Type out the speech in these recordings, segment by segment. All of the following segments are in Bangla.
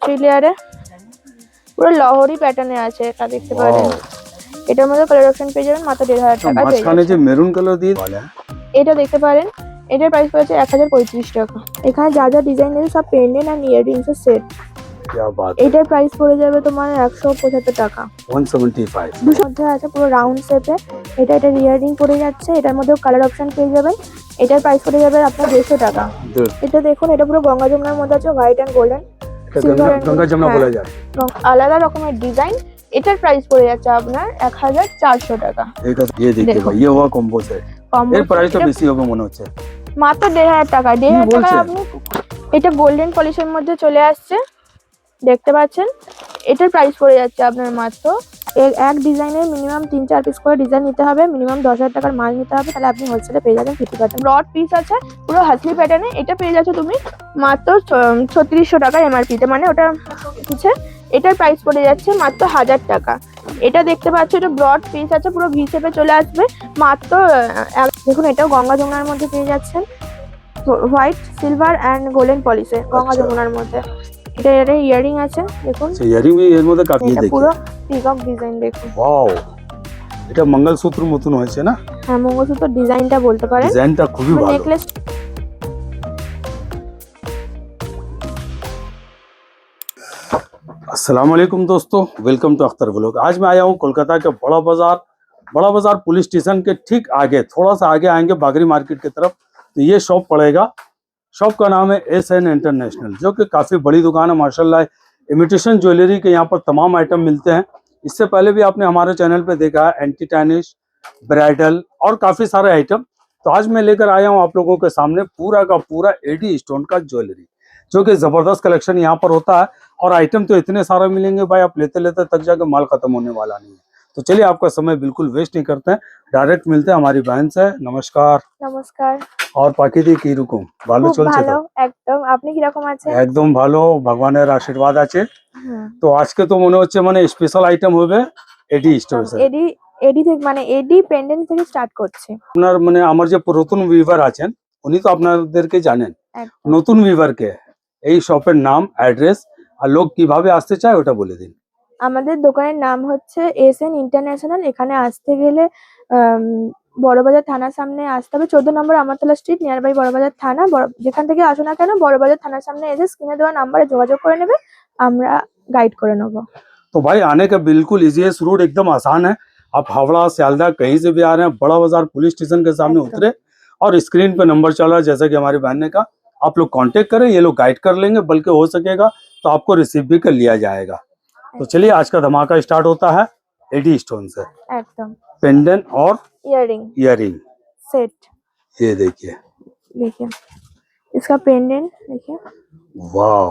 3 লেয়ারে পুরো লহরি প্যাটার্নে আছে, এটা দেখতে পারেন। এটার মধ্যে কালার অপশন পেয়ে যাবেন মাত্র 1500 টাকা। মাঝখানে যে মেরুন কালার দিয়ে এটা দেখতে পারেন, এটার প্রাইস পড়েছে 1035 টাকা। এখানে যা যা ডিজাইন আছে সব পেন্ডেন্ট আর ইয়াররিংস এর সেট। এটার প্রাইস পড়ে যাবে তোমার 175 টাকা। 175 দুশোর মধ্যে আছে পুরো রাউন্ড শেপে। এটা ইয়াররিং পড়ে যাচ্ছে, এটার মধ্যে কালার অপশন পেয়ে যাবেন। এটার প্রাইস পড়ে যাবে আপনার 150 টাকা। এটা দেখুন, এটা পুরো গঙ্গা যমুনার মধ্যে আছে, white and golden. Ganga Jamuna বলা যায়, আলাদা রকমের ডিজাইন। এটার প্রাইস পড়ে যাচ্ছে আপনার 1400 টাকা। ये देखिए भाई, ये हुआ कॉम्बो सेट। এর প্রাইসটা বেশি হবে মনে হচ্ছে, মাত্র 1500 টাকা। 1500 টাকা আপনি এটা গোল্ডেন পলিশের মধ্যে চলে আসছে, দেখতে পাচ্ছেন। এটার প্রাইস পড়ে যাচ্ছে আপনার মাত্র এক ডিজাইনের মিনিমাম 3-4 পিস করে ডিজাইন নিতে হবে, মিনিমাম 10,000 টাকার মাল নিতে হবে, তাহলে আপনি হোলসেলে পেয়ে যাবেন 50%। ব্রড পিস আছে পুরো হাসলি প্যাটার্নে, এটা পেয়ে যাচ্ছে তুমি মাত্র 3600 টাকার এমআরপি তে, মানে ওটা কিছু। এটার প্রাইস পড়ে যাচ্ছে মাত্র 1000 টাকা। এটা দেখতে পাচ্ছ, এটা ব্রড পিস আছে, পুরো ভি শেপে চলে আসবে মাত্র। দেখুন, এটাও গঙ্গা যমুনার মধ্যে পেয়ে যাচ্ছেন, হোয়াইট সিলভার এন্ড গোল্ডেন পলিশে গঙ্গা যমুনার মধ্যে। এটা ইয়ারিং আছে, দেখুন ইয়ারিং भी এর মধ্যে কাফি এটা দেখি পুরো পিকক ডিজাইন দেখুন। ওয়াও, এটা মঙ্গলসূত্র মতন হয়েছে না? হ্যাঁ, মঙ্গলসূত্র ডিজাইনটা বলতে পারেন, ডিজাইনটা খুবই ভালো। নেকলেস। अस्सलाम वालेकुम दोस्तों, वेलकम टू अख्तर व्लॉग। आज मैं आया हूँ कोलकाता के बड़ा बाजार पुलिस स्टेशन के ठीक आगे, थोड़ा सा आगे आएंगे बागरी मार्केट की तरफ, तो ये शॉप पड़ेगा। शॉप का नाम है SN इंटरनेशनल, जो कि काफ़ी बड़ी दुकान है माशाल्लाह। इमिटेशन ज्वेलरी के यहाँ पर तमाम आइटम मिलते हैं। इससे पहले भी आपने हमारे चैनल पे देखा है एंटी टैनिश, ब्राइडल और काफ़ी सारे आइटम। तो आज मैं लेकर आया हूँ आप लोगों के सामने पूरा का पूरा एडी स्टोन का ज्वेलरी, जो कि ज़बरदस्त कलेक्शन यहाँ पर होता है। और आइटम तो इतने सारे मिलेंगे भाई, आप लेते लेते तक जाके माल खत्म होने वाला नहीं है। तो चलिए, आपका समय बिल्कुल वेस्ट नहीं करते हैं, डायरेक्ट मिलते हैं हमारी बहन से। नमस्कार। নমস্কার। और পাখিদি কি রকম, ভালো খুব চলছে ভালো, তো? একদম। আপনি কি রকম আছেন? একদম ভালো, ভগবানের আশীর্বাদ আছে। হুম, তো আজকে তো মনে হচ্ছে মানে স্পেশাল আইটেম হবে এডি স্টোরসে। এডি এডি থেকে, মানে এডি পেন্ডেন্ট থেকে স্টার্ট করছে। আপনার মানে আমার যে পুরাতন ভিউয়ার আছেন, উনি তো আপনাদেরকে জানেন। একদম। নতুন ভিউয়ারকে এই শপের নাম, অ্যাড্রেস আর লোক কিভাবে আসতে চায় ওটা বলে দিন। আমাদের দোকানের নাম হচ্ছে SN ইন্টারন্যাশনাল। এখানে আসতে গেলে বড়বাজার থানার সামনে আসতে হবে, 14 number Amtala street, near by Burrabazar থানা। যেখান থেকে আসো না কেন, বড়বাজার থানার সামনে এসে স্ক্রিনে দেওয়া নাম্বারে যোগাযোগ করে নেবে, আমরা গাইড করে নেবো। तो भाई आने का बिल्कुल इजीएस्ट रूट, एकदम आसान है। आप हावड़ा, सियालदह कहीं से भी आ रहे हैं, बड़ा बाजार पुलिस स्टेशन के सामने उतरे और स्क्रीन पे नंबर चल रहा है जैसा कि हमारी बहन ने कहा, आप लोग कांटेक्ट करें, ये लोग गाइड कर लेंगे, बल्कि हो सकेगा तो आपको रिसीव भी कर लिया जाएगा। तो चलिए, आज का धमाका स्टार्ट होता है एडी स्टोन से। একদম। पेंडेंट और इयरिंग सेट ये देखिए, देखिए इसका पेंडेंट देखिए, वाह,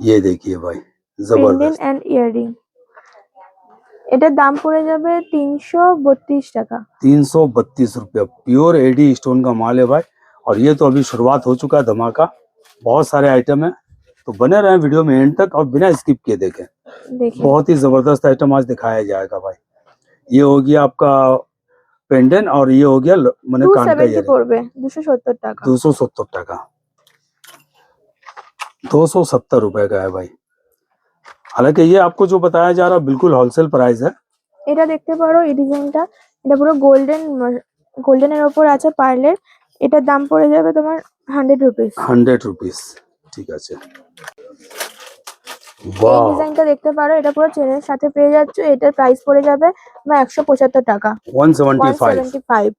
ये देखिए भाई, পেন্ডেন্ট जबरदस्त। And earring. এটার দাম পড়ে যাবে 332 টাকা। 332 रुपया, प्योर एडी स्टोन का माल है भाई। और ये तो अभी शुरुआत हो चुका है धमाका, बहुत सारे आइटम है। तो बने रहें वीडियो में एंड तक और बिना स्किप किए देखें, देखिए बहुत ही जबरदस्त आइटम आज दिखाया जाएगा भाई। ये हो गया आपका पेंडेंट और ये हो गया मैंने कान का 270 इयरिंग, পড়বে, 270 টাকা। 270 টাকা, 270 रुपए का है भाई। हालांकि ये आपको जो बताया जा रहा है बिल्कुल होलसेल प्राइस है। এটা দেখতে পারো, এই ডিজাইনটা, এটা পুরো গোল্ডেনের উপর আছে পার্লের। এটার দাম পড়ে যাবে তোমার 100 রুপিস। 100 रुपीस, ठीक है। এই वाह, ডিজাইনটা দেখতে পারো, এটা পুরো চেনের সাথে পেয়ে যাচ্ছে। এটার প্রাইস পড়ে যাবে 175 টাকা। 175, 175।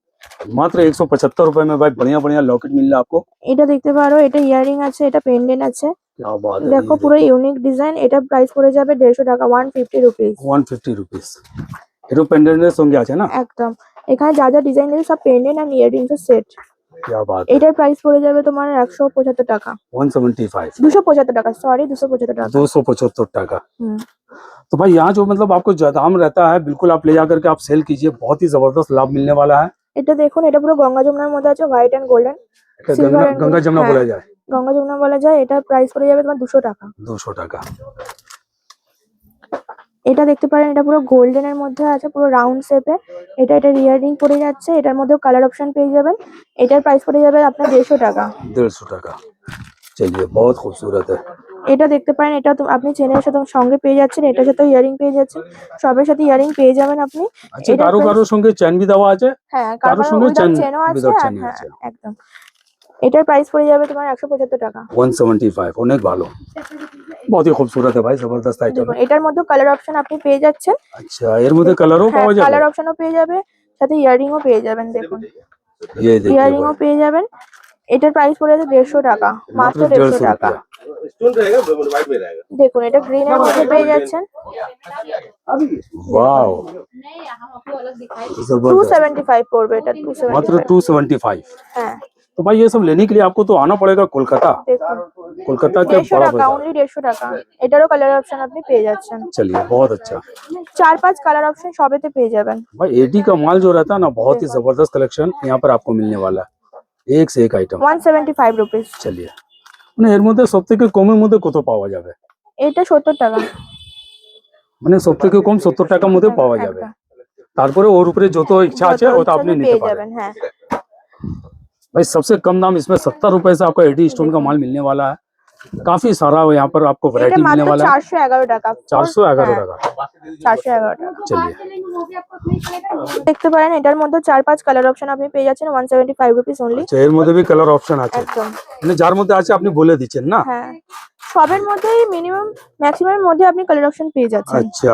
मात्र 175 रुपए में भाई बढ़िया बढ़िया लॉकेट मिल रहा है आपको। এটা দেখতে পারো, এটা ইয়ারিং আছে, এটা পেন্ডেন্ট আছে। क्या बात है, দেখো পুরো ইউনিক ডিজাইন। এটার প্রাইস পড়ে যাবে 150 টাকা, 150 রুপিস। 150 रुपीस। এরও পেন্ডেন্টের সঙ্গে আছে না? একদম। এখানে যা যা ডিজাইন আছে সব পেন্ডেন্ট আর ইয়ারিংস এর সেট। क्या बात है, এটার প্রাইস পড়ে যাবে তোমার 175 টাকা। 175, 275 টাকা, সরি 275 টাকা। 275 টাका। হুম। तो भाई यहाँ जो मतलब आपको दाम रहता है, बिल्कुल आप ले जाकर के आप सेल कीजिए, बहुत ही जबरदस्त लाभ मिलने वाला है। এটা দেখুন, এটা পুরো গঙ্গা যমুনার মধ্যে আছে, হোয়াইট এন্ড গোল্ডেন। এটা Silver and Ganga gold, Jamuna হ্যাঁ। বলা যায়। গঙ্গা যমুনা বলা যায়। এটার প্রাইস পড়ে যাবে তোমার 200 টাকা। 200 টাকা। এটা দেখতে পারেন, এটা পুরো গোল্ডেনের মধ্যে আছে, পুরো রাউন্ড শেপে। এটা ইয়ারিং পড়ে যাচ্ছে, এটার মধ্যেও কালার অপশন পেয়ে যাবেন। এটার প্রাইস পড়ে যাবে আপনার 150 টাকা। 150 টাকা। चलिए, बहुत खूबसूरत है। এটা দেখতে পারেন, এটা তো আপনি চেনের সাথে সঙ্গে পেয়ে যাচ্ছেন, এটার সাথে ইয়ারিং পেয়ে যাচ্ছেন, সবের সাথে ইয়ারিং পেয়ে যাবেন আপনি। আচ্ছা, এটার কারো price- কারোর সঙ্গে চেন भी দেওয়া আছে, হ্যাঁ, কারোর সঙ্গে উইদাউট চেনও আছে, উইদাউট আর চেন হ্যাঁ আছে। একদম। এটার প্রাইস পড়ে যাবে তোমার 175 টাকা। 175 অনেক ভালো, बहुत ही खूबसूरत है भाई, जबरदस्त आइटम দেখুন है। এটার মধ্যে কালার অপশন আপনি পেয়ে যাচ্ছেন। अच्छा, এর মধ্যে কালারও হ্যাঁ, পাওয়া যাবে। কালার অপশনও পেয়ে যাবে, সাথে ইয়ারিংও পেয়ে যাবেন। দেখুন ये देखिए ইয়ারিংও भाई, পেয়ে যাবেন। এটার প্রাইস পড়ে যাবে 150 টাকা, মাত্র मात्र 150 150 টাকা। रुपया। দেখুন এটা গ্রিনের মধ্যে পেয়ে যাচ্ছেন, वाओ, जबरदस्त, 275 পড়বে এটা, मात्र 275। 275। হ্যাঁ तो भाई ये सब लेने के लिए आपको तो आना पड़ेगा कोलकाता, দেখুন कोलकाता के 150 बड़ा টাকা, बाजार। অনলি 150 টাকা। এটারও কালার অপশন আপনি পেয়ে যাচ্ছেন, चलिए बहुत अच्छा 4-5 কালার অপশন সবেতে পেয়ে যাবেন। भाई, एडी का माल जो रहता है ना, बहुत ही जबरदस्त कलेक्शन यहाँ पर आपको मिलने वाला है, एक से एक आइटम। 175 রুপিস। चलिए, মানে এর মধ্যে সবথেকে কমের মধ্যে কত পাওয়া যাবে? এটা 70 টাকা। মানে সবথেকে কম 70 টাকার মধ্যে পাওয়া যাবে, একদম। তারপরে ওর উপরে যত ইচ্ছা আছে যত ওটা ইচ্ছা আপনি আছে নিতে পেয়ে পারেন। যাবেন। হ্যাঁ भाई सबसे कम दाम इसमें 70 रुपए से आपको एडी स्टोन का माल मिलने वाला है, काफी सारा यहाँ पर आपको এটা वैरायटी मिलने মাত্র वाला है। 411 টাকা। 411 হ্যাঁ, টাকা। 411 টাকা। चलिए, দেখতে পারেন এটার মধ্যে 4-5 কালার অপশন আপনি পেয়ে যাচ্ছেন, 175 রুপিস অনলি। আচ্ছা, এর মধ্যে भी কালার অপশন আছে, একদম। মানে যার মধ্যে আছে আপনি বলে দিচ্ছেন না। হ্যাঁ, সবের মধ্যেই মিনিমাম ম্যাক্সিমাম মধ্যে আপনি কালার অপশন পেয়ে যাচ্ছেন। আচ্ছা,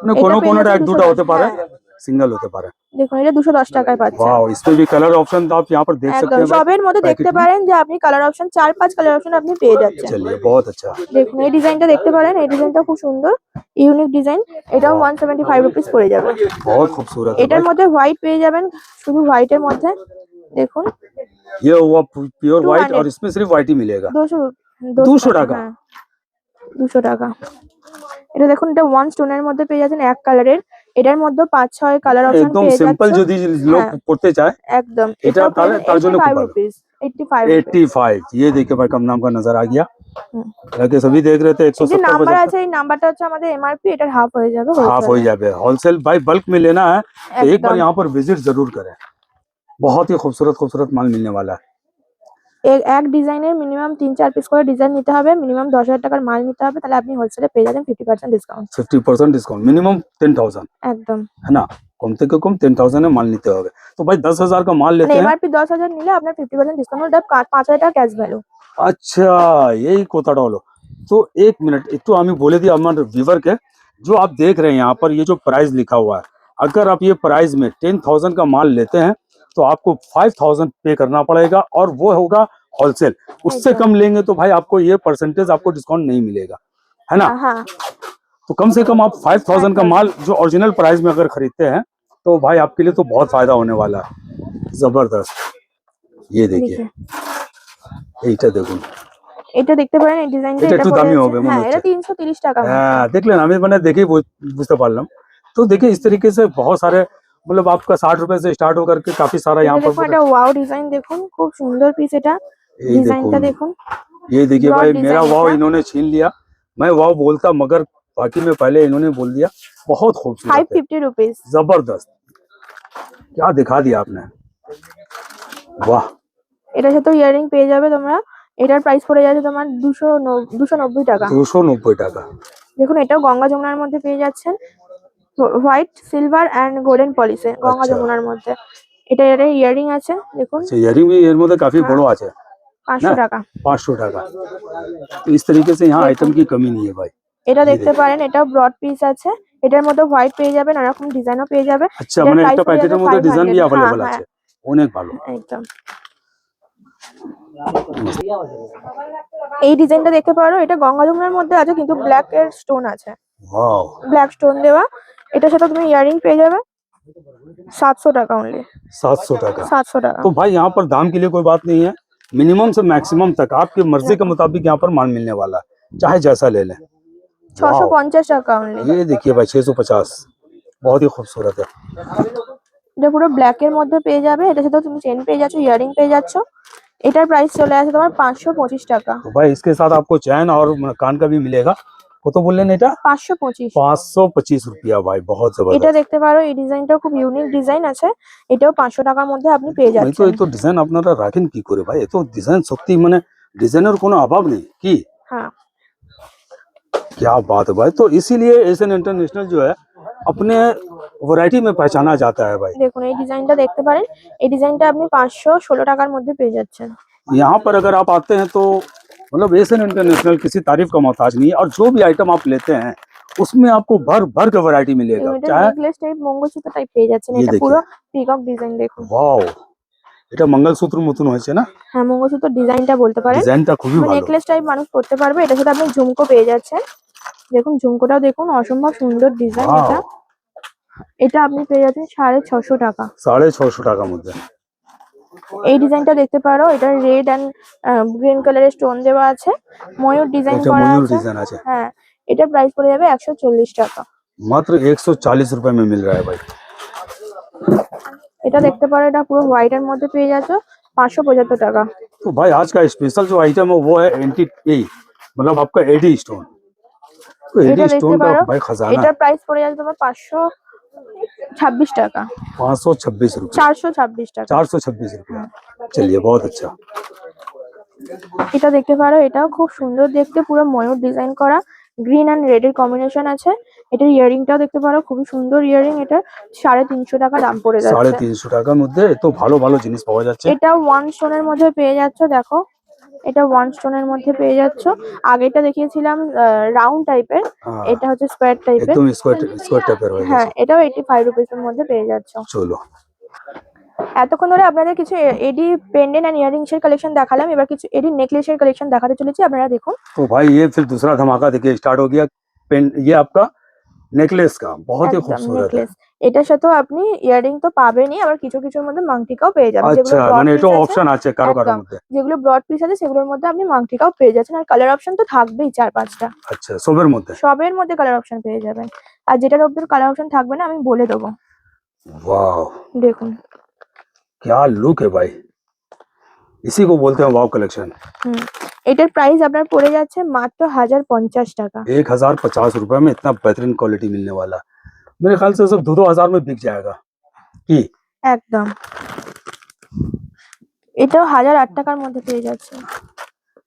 মানে এটা কোনো পেয়ে কোনোটা যাচ্ছেন এক দুটো 210 হতে পারে, হ্যাঁ। সিঙ্গেল হতে পারে। দেখুন এটা 210 টাকায় পাচ্ছেন। वाओ, इसमें भी कलर ऑप्शन तो आप यहाँ पर देख सकते একদম हैं भाई, সবের মধ্যে पैकेट দেখতে में। পারেন যে আপনি কালার অপশন 4-5 কালার অপশন আপনি পেয়ে যাচ্ছেন। चलिए बहुत अच्छा, দেখুন এই ডিজাইনটা দেখতে পারেন, এই ডিজাইনটা খুব সুন্দর, ইউনিক ডিজাइन। এটাও 175 রুপিস পড়ে যাবে। बहुत खूबसूरत है এটার भाई। মধ্যে হোয়াইট পেয়ে যাবেন, শুধু হোয়াইটের মধ্যে। দেখুন ये हुआ प्योर व्हाइट 200 और इसमें सिर्फ व्हाइट ही मिलेगा। 200 টাকা। হ্যাঁ 200 টাকা। এটা দেখুন, এটা ওয়ান স্টোনের মধ্যে পেয়ে যাচ্ছেন, এক কালারের। এটার মধ্যে 5-6 কালার অপশন एकदम পেয়ে सिंपल যাচ্ছেন। যদি লোক হ্যাঁ পড়তে চায় একদম। এটা এটাও পেয়ে তাহলে তার জন্য খুব 85 ভালো। Rupees, 85 rupees. 85, ये देखिए भाई, कम दाम का नजर आ गया। হুম। लगे सभी देख रहे थे এই যে 170 নাম্বার 75 আছে, এই নাম্বারটা হচ্ছে আমাদের এমআরপি, এটার হাফ হয়ে যাবে हाफ हो wholesale-এ। जाए। होलसेल भाई बल्क में लेना है तो एक बार একদম। यहाँ पर विजिट जरूर करें, बहुत ही खूबसूरत खूबसूरत माल मिलने वाला है। এক ডিজাইনের মিনিমাম 3-4 পিস করে ডিজাইন নিতে হবে, মিনিমাম 10,000 টাকার মাল নিতে হবে, তাহলে আপনি হোলসেলে পেয়ে যাবেন 50% ডিসকাউন্ট। 50% डिस्काउंट, मिनिमम 10,000 একদম। है ना, कम से कम 10,000 में माल लेते होगे तो भाई 10,000 का माल মানে लेते हैं। এমআরপি 10,000 নিলে আপনার 50% ডিসকাউন্ট, ওটা 5,000 টাকা ক্যাশ ভ্যালু। अच्छा, यही कोताड़ा हलो। तो एक मिनट, एक तो हमें बोले दिया हमारे व्यूवर के, जो आप देख रहे हैं यहाँ पर ये जो प्राइस लिखा हुआ है, अगर आप ये प्राइस में 10,000 का माल लेते हैं तो आपको 5,000 पे करना पड़ेगा, और वो होगा होलसेल। उससे एकदम। कम लेंगे तो भाई आपको ये परसेंटेज आपको डिस्काउंट नहीं मिलेगा, है ना। হ্যাঁ तो कम से कम आप 5,000 का 5,000 माल जो ओरिजिनल प्राइस में अगर खरीदते हैं तो भाई आपके लिए तो बहुत फायदा होने वाला है, जबरदस्त। ये देखिए, দেখি এইটা দেখুন, এটা দেখতে পারেন, এই ডিজাইনটা এটা এটা একটু পড়ে দামি আছে। হবে মনে হ্যাঁ এটা হচ্ছে। 330 টাকা মাত্র। হ্যাঁ দেখলেন, আমি মানে দেখেই বুঝতে পারলাম। तो देखिए इस तरीके से बहुत सारे, मतलब आपका 60 रुपए से स्टार्ट होकर के काफी सारा এটা यहाँ দেখুন, पर। এটা ওয়াও ডিজাইন দেখুন, খুব সুন্দর পিস এটা। ये ডিজাইনটা देखो, দেখুন, ये देखिए ब्रॉड भाई, डिजाइन मेरा वाव था। इन्होंने छीन लिया। मैं वाव बोलता मगर बाकी में पहले इन्होंने बोल दिया। बहुत खूबसूरत है, 550 रुपीस। जबरदस्त, क्या दिखा दिया आपने, वाह। এটার সাথে ইয়ারিং পেয়ে যাবে তোমরা। এটার প্রাইস পড়ে যাচ্ছে তোমার 290 টাকা। 290 টাকা। দেখুন এটাও গঙ্গা যমুনার মধ্যে পেয়ে যাচ্ছেন, হোয়াইট সিলভার এন্ড গোল্ডেন পলিশে, গঙ্গা আচ্ছা। যমুনার মধ্যে। এটা এর ইয়ারিং আছে দেখুন, अच्छा, ইয়ারিং भी এর মধ্যে काफी हाँ। বড় আছে 500 না, টাকা। 500 টাকা। तो इस तरीके से यहाँ आइटम की कमी नहीं है भाई। এটা দেখতে পারেন, এটাও ব্রড পিস আছে। এটার মধ্যে হোয়াইট পেয়ে যাবেন, আর এরকম ডিজাইনও পেয়ে যাবে। আচ্ছা, এটার মানে প্রাইস একটা পড়ে যাবে প্যাকেটের মধ্যে ডিজাইন 500। भी হ্যাঁ अवेलेबल হ্যাঁ আছে, অনেক ভালো। একদম। এই ডিজাইনটা দেখতে পারো, এটা গঙ্গা যমুনার মধ্যে আছে, কিন্তু ব্ল্যাক এর স্টোন আছে, वाओ, ব্ল্যাক স্টোন দেওয়া। এটার সাথে তুমি ইয়ারিং পেয়ে যাবে 700 টাকা অনলি। 700 টাকা। 700 টাকা। तो भाई यहाँ पर दाम के लिए कोई बात नहीं है, मिनिमम से मैक्सिमम तक आपकी मर्जी के मुताबिक यहाँ पर माल मिलने वाला है, चाहे जैसा ले लें। वाओ, 650 টাকা অনলি। ये देखिए भाई 650, बहुत ही खूबसूरत है। এটা পুরো ব্ল্যাক এর মধ্যে পেয়ে যাবে, এটার সাথে তুমি চেন পেয়ে যাচ্ছ, ইয়ারিং পেয়ে যাচ্ছ। এটার প্রাইস চলে আসে তোমার 525 টাকা। तो भाई इसके साथ आपको चैन और कान का भी मिलेगा। কত বললেন এটা? 525। 525 रुपया भाई, बहुत এটা जबरदस्त। দেখতে পারো, এই ডিজাইনটা খুব ইউনিক ডিজাইন আছে, এটাও 500 টাকার মধ্যে আপনি পেয়ে আমি তো যাচ্ছেন। এই তো ডিজাইন আপনারা রাখেন কি করে ভাই, এত ডিজাইন সত্যি মানে ডিজাইনের কোনো অভাব নেই কি। হ্যাঁ क्या बात है भाई, तो इसीलिए एशियन इंटरनेशनल जो है अपने वैरायटी में पहचाना जाता है भाई। দেখুন এই ডিজাইনটা দেখতে পারেন, এই ডিজাইনটা আপনি 516 টাকার মধ্যে পেয়ে যাচ্ছেন। यहाँ पर अगर आप आते हैं तो मतलब एशियन इंटरनेशनल किसी तारीफ का मोहताज नहीं है, और जो भी आइटम आप लेते हैं उसमें आपको भर भर का वैरायटी मिलेगा। এবং এটা चाहे নেকলেস টাইপ মঙ্গলসূত্র টাইপ পেয়ে যাচ্ছেন, ये এটা देखिए। পুরো পিকক ডিজাইন দেখুন। वाओ, এটা মঙ্গলসূত্র মতন হয়েছে না, হ্যাঁ মঙ্গলসূত্র ডিজাইনটা বলতে পারেন, ডিজাইনটা খুবই ভালো। নেকলেস টাইপ মানুষ পরতে পারবে। এটার সাথে আপনি ঝুমকো পেয়ে যাচ্ছেন, দেখুন ঝুমকোটাও দেখুন, অসম্ভব সুন্দর ডিজাইন वाओ, এটা। এটা আপনি পেয়ে যাচ্ছেন 650 টাকা। 650 টাকার মধ্যে। এই ডিজাইনটা দেখতে পারো, এটা রেড এন্ড গ্রিন কালারের স্টোন দেওয়া আছে, ময়ূর ডিজাইন এটা করা ময়ূর আছে। ডিজাইন আছে, হ্যাঁ এটা প্রাইস পড়ে যাবে 140 টাকা। मात्र 140 रुपए में मिल रहा है भाई। এটা দেখতে পারো, এটা পুরো হোয়াইট এর মধ্যে পেয়ে যাচ্ছ 575 টাকা। तो भाई आज का स्पेशल जो आइटम है वो है एंटी मतलब आपका एडी स्टोन। तो এটা एडी দেখতে स्टोन का পারো, भाई खजाना এটার है। প্রাইস পড়ে যাচ্ছে তোমার 526 টাকা। 526 रुपए, 426 টাকা। 426 रुपया। चलिए बहुत अच्छा। এটা দেখতে পারো, এটাও খুব সুন্দর দেখতে, পুরো ময়ূর ডিজাইন করা, গ্রিন এন্ড রেড এর কম্বিনেশন আছে। এটার ইয়ারিংটাও দেখতে পারো, খুবই সুন্দর ইয়ারিং। এটা 350 টাকা দাম পড়ে যাচ্ছে। 350 টাকার মধ্যে এত ভালো ভালো জিনিস পাওয়া যাচ্ছে। এটা ওয়ান স্টোনের মধ্যে পেয়ে যাচ্ছ, দেখো এটা ওয়ান স্টোনের মধ্যে পেয়ে যাচ্ছ। আগেটা দেখিয়েছিলাম রাউন্ড টাইপের, हाँ, এটা হচ্ছে স্কোয়ার টাইপের। एकदम स्क्वायर टाइपर हो হ্যাঁ गया। এটাও 85 রুপিস এর মধ্যে পেয়ে যাচ্ছ। चलो এতক্ষণ ধরে আপনাদের কিছু এডি পেন্ডেন্ট এন্ড ইয়ারিংস এর কালেকশন দেখালাম, এবার কিছু এডি নেকলেসের কালেকশন দেখাতে চলেছি, আপনারা দেখুন। तो भाई ये फिर दूसरा धमाका देखिए स्टार्ट हो गया। पेन ये आपका नेकलेस का बहुत ही একদম खूबसूरत है। নেকলেস, এটার সাথেও আপনি ইয়ারিং তো পাবেনই, আবার কিছু কিছুর মধ্যে মাংটিকাও পেয়ে যাবেন। যেগুলো अच्छा ব্রড মানে পিস এটা আছে, অপশন আছে কারো কারোর একদম, মধ্যে। যেগুলো ব্রড পিস আছে সেগুলোর মধ্যে আপনি মাংটিকাও পেয়ে যাচ্ছেন, আর কালার অপশন তো থাকবেই 4-5টা। अच्छा সবের মধ্যে। সবের মধ্যে কালার অপশন পেয়ে যাবেন, আর যেটার মধ্যে কালার অপশন থাকবে না আমি বলে দেবো। वाह দেখুন क्या लुक है भाई, इसी को बोलते हैं वाव कलेक्शन। হুম, এটার প্রাইস আপনার পড়ে যাচ্ছে মাত্র 1050 টাকা। 1050 रुपए में इतना बेहतरीन क्वालिटी मिलने वाला, मेरे ख्याल से सब 2-2 हजार में बिक जाएगा কি। একদম, এটাও 1008 টাকার মধ্যে পেয়ে যাচ্ছে।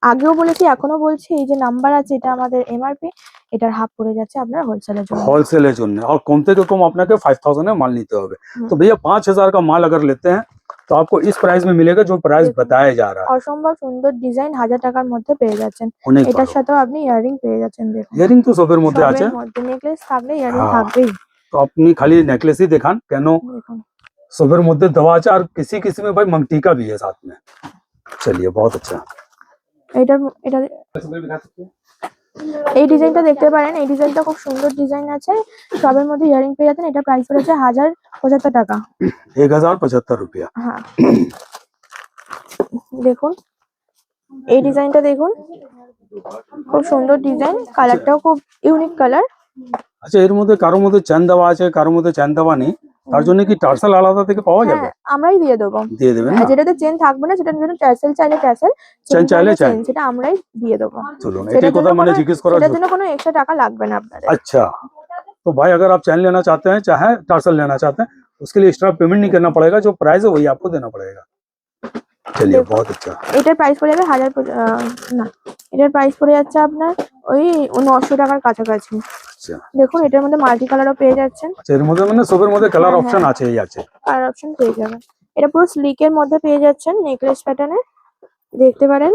আগেও বলেছি এখনো বলছি, এই যে নাম্বার আছে এটা আমাদের এমআরপি, এটার হাফ পড়ে যাচ্ছে আপনার হোলসেলের জন্য। होलसेल জন্য और कम থেকে कम আপনাকে 5000 में माल लेते होगे। तो भैया 5000 का माल अगर लेते हैं तो आपको इस प्राइस में मिलेगा जो प्राइस बताया जा रहा है। অসম্ভব সুন্দর ডিজাইন 1000 টাকার মধ্যে পেয়ে যাচ্ছেন। অনেক এটার ভালো। সাথেও আপনি ইয়ারিং পেয়ে যাচ্ছেন, দেখুন ইয়ারিং তো সবের মধ্যে আছে, সবের মধ্যে নেকলেস থাকলে ইয়ারিং হ্যাঁ। থাকবেই। তো আপনি খালি নেকলেসই দেখান কেন, দেখুন সবের মধ্যে দেওয়া আছে, আর किसी किसी में भाई मंगटीका भी है साथ में। चलिए बहुत अच्छा। এটা এটা এই ডিজাইনটা দেখতে পারেন, এই ডিজাইনটা খুব সুন্দর ডিজাইন আছে, সবের মধ্যে ইয়ারিং পেয়ে যাচ্ছেন। এটা প্রাইস পড়েছে 1075 টাকা। 1075 रुपया। হ্যাঁ দেখুন এই ডিজাইনটা দেখুন, খুব সুন্দর ডিজাইন, কালারটাও খুব ইউনিক কালার। আচ্ছা এর মধ্যে কারোর মধ্যে চেন দেওয়া আছে, কারোর মধ্যে চেন দেওয়া নেই, তার জন্য কি টার্সেল আলাদা থেকে পাওয়া যাবে? হ্যাঁ আমরাই দিয়ে দেবো। দিয়ে দেবেন আর না? যেটাতে চেন থাকবে না সেটার জন্য ট্যাসেল চাইলে ট্যাসেল, চেন চাইলে চেন। সেটা আমরাই দিয়ে দেবো। চলুন সেটার এটাই কথা জন্য মানে কোনো- জিজ্ঞেস করার সেটার জন্য কোনো এক্সট্রা টাকা লাগবে না আপনাদের। अच्छा तो भाई अगर आप चैन लेना चाहते हैं चाहे टार्सल लेना चाहते हैं उसके लिए एक्स्ट्रा पेमेंट नहीं करना पड़ेगा, जो प्राइस है वही आपको देना पड़ेगा। चलिए देखो। बहुत अच्छा। এটার প্রাইস পড়ে যাবে না, এটার প্রাইস পড়ে যাচ্ছে আপনার ওই 900 টাকার কাছাকাছি। अच्छा দেখুন এটার মধ্যে মাল্টি কালারও পেয়ে যাচ্ছেন, আচ্ছা এর মধ্যে মানে সবের মধ্যে কালার হ্যাঁ, অপশন হ্যাঁ। আছেই আছে। কালার অপশন পেয়ে যাবেন। এটা পুরো স্লিকের মধ্যে পেয়ে যাচ্ছেন, নেকলেস প্যাটার্নের দেখতে পারেন।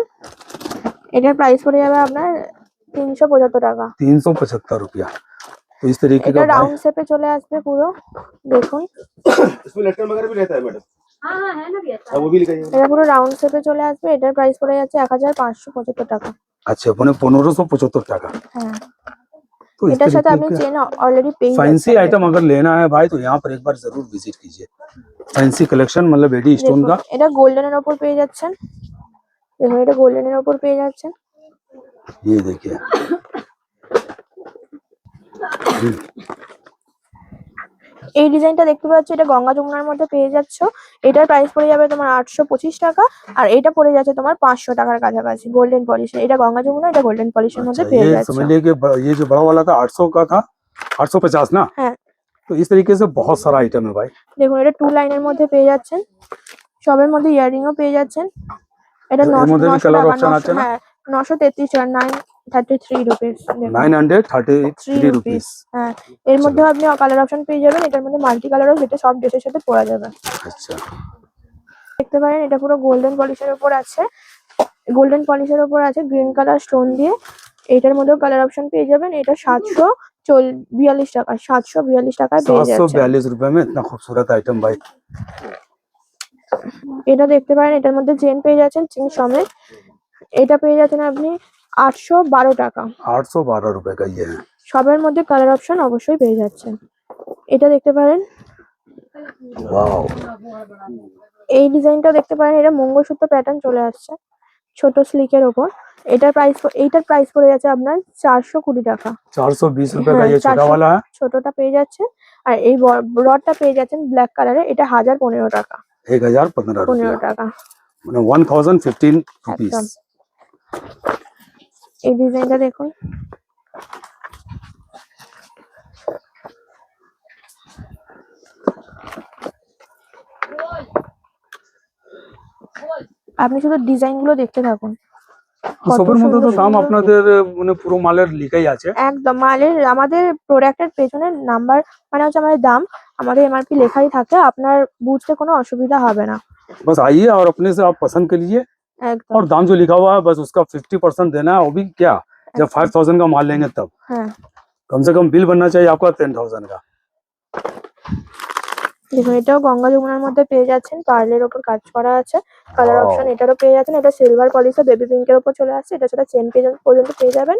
এটার প্রাইস পড়ে যাবে আপনার 375 টাকা। 375 रुपया। तो इस तरीके এটা का भाई রাউন্ড শেপে চলে আসবে পুরো, দেখুন इसमें लटकन वगैरह भी रहता है मैडम। हाँ हाँ है ना भैया, वो भी लिखाइए। এটা পুরো রাউন্ড শেপে চলে আসবে। এটার প্রাইস পড়ে যাচ্ছে 1575 টাকা। अच्छा अपने 1575 টাকা। হ্যাঁ तो इस এটার সাথে আপনি तरीके চেন অলরেডি পেয়ে फैंसी যাচ্ছেন। आइटम अगर लेना है भाई तो यहाँ पर एक बार जरूर विजिट कीजिए। फैंसी कलेक्शन मतलब एडी स्टोन দেখুন का। এটা গোল্ডেনের ওপর পেয়ে যাচ্ছেন, দেখুন এটা গোল্ডেনের ওপর পেয়ে যাচ্ছেন। ये देखिए এই ডিজাইনটা দেখতে পাচ্ছ, এটা গঙ্গা যমুনার মধ্যে পেয়ে যাচ্ছ। এটার প্রাইস পড়ে যাবে তোমার 825 টাকা, আর এটা পড়ে যাচ্ছে তোমার 500 টাকার কাছাকাছি গোল্ডেন পলিশ। এটা গঙ্গা যমুনা, এটা গোল্ডেন পলিশের মধ্যে अच्छा পেয়ে ये যাচ্ছ। समझ लीजिए कि ये जो बड़ा वाला था 800 का था, 850 ना। হ্যাঁ तो इस तरीके से बहुत सारा आइटम है भाई। দেখুন এটা 2 লাইনের মধ্যে পেয়ে যাচ্ছেন, সবের মধ্যে ইয়ারিংও পেয়ে যাচ্ছেন। এটা এর মধ্যে কি 900 colour টাকা, option আছে না? হ্যাঁ 933 টাকা, 933 রুপিস। 933 rupees। হ্যাঁ, এর মধ্যে আপনি কালার অপশন পেয়ে যাবেন। এটার মধ্যে মাল্টি কালারও, যেটা সব ড্রেসের সাথে পরা যাবে। अच्छा দেখতে পারেন এটা পুরো গোল্ডেন পলিশের উপর আছে। গোল্ডেন পলিশের উপর আছে গ্রিন কালার স্টোন দিয়ে। এটার মধ্যেও কালার অপশন পেয়ে যাবেন। এটা 742 টাকা, 742 টাকায় পেয়ে যাচ্ছে। 742 रुपए में इतना खूबसूरत आइटम भाई। এটা দেখতে পারেন এটার মধ্যে চেন পেয়ে যাচ্ছেন, চেন সমেত। এটা পেয়ে যাচ্ছেন আপনি 812 টাকা। 812 रुपए का ये है। সবের মধ্যে কালার অপশন অবশ্যই পেয়ে যাচ্ছেন। এটা দেখতে পারেন, वाओ এই ডিজাইনটা দেখতে পারেন। এটা মঙ্গলসূত্র প্যাটার্ন চলে আসছে ছোট স্লিকের উপর। এইটার প্রাইস পড়ে যাচ্ছে আপনার 420 টাকা। 420 रुपए का হ্যাঁ, ये छोटा 400 वाला है। ছোটটা পেয়ে যাচ্ছেন। আর এই ব্রডটা পেয়ে যাচ্ছেন ব্ল্যাক কালারে। এটা 1015 টাকা। 1015 15 रुपया টাকা মানে 1015 rupees। একদম। এই ডিজাইনটা দেখুন, আপনি শুধু ডিজাইন গুলো দেখতে থাকুন। কত সবের মধ্যে তো সুন্দর দাম সুন্দর। আপনাদের মানে পুরো মালের লিখাই আছে। একদম আমাদের প্রোডাক্টের পেছনের নাম্বার মানে হচ্ছে আমাদের দাম, আমাদের এমআরপি লেখাই থাকে। আপনার বুঝতে কোনো অসুবিধা হবে না। बस आइए और अपने से आप पसंद कर लीजिए একদম। और दाम जो लिखा हुआ है बस उसका 50% देना है। वो भी क्या, जब 5000 का माल लेंगे तब হ্যাঁ, कम से कम बिल बनना चाहिए आपका 10,000 का। দেখুন এটাও গঙ্গা যমুনার মধ্যে পেয়ে যাচ্ছেন। পার্লের ওপর কাজ করা আছে। Colour Wow. অপশন এটারও পেয়ে যাচ্ছেন। এটা সিলভার পলিশে বেবি পিঙ্কের উপর চলে আসছে। এটার সাথে চেন পর্যন্ত পেয়ে যাবেন।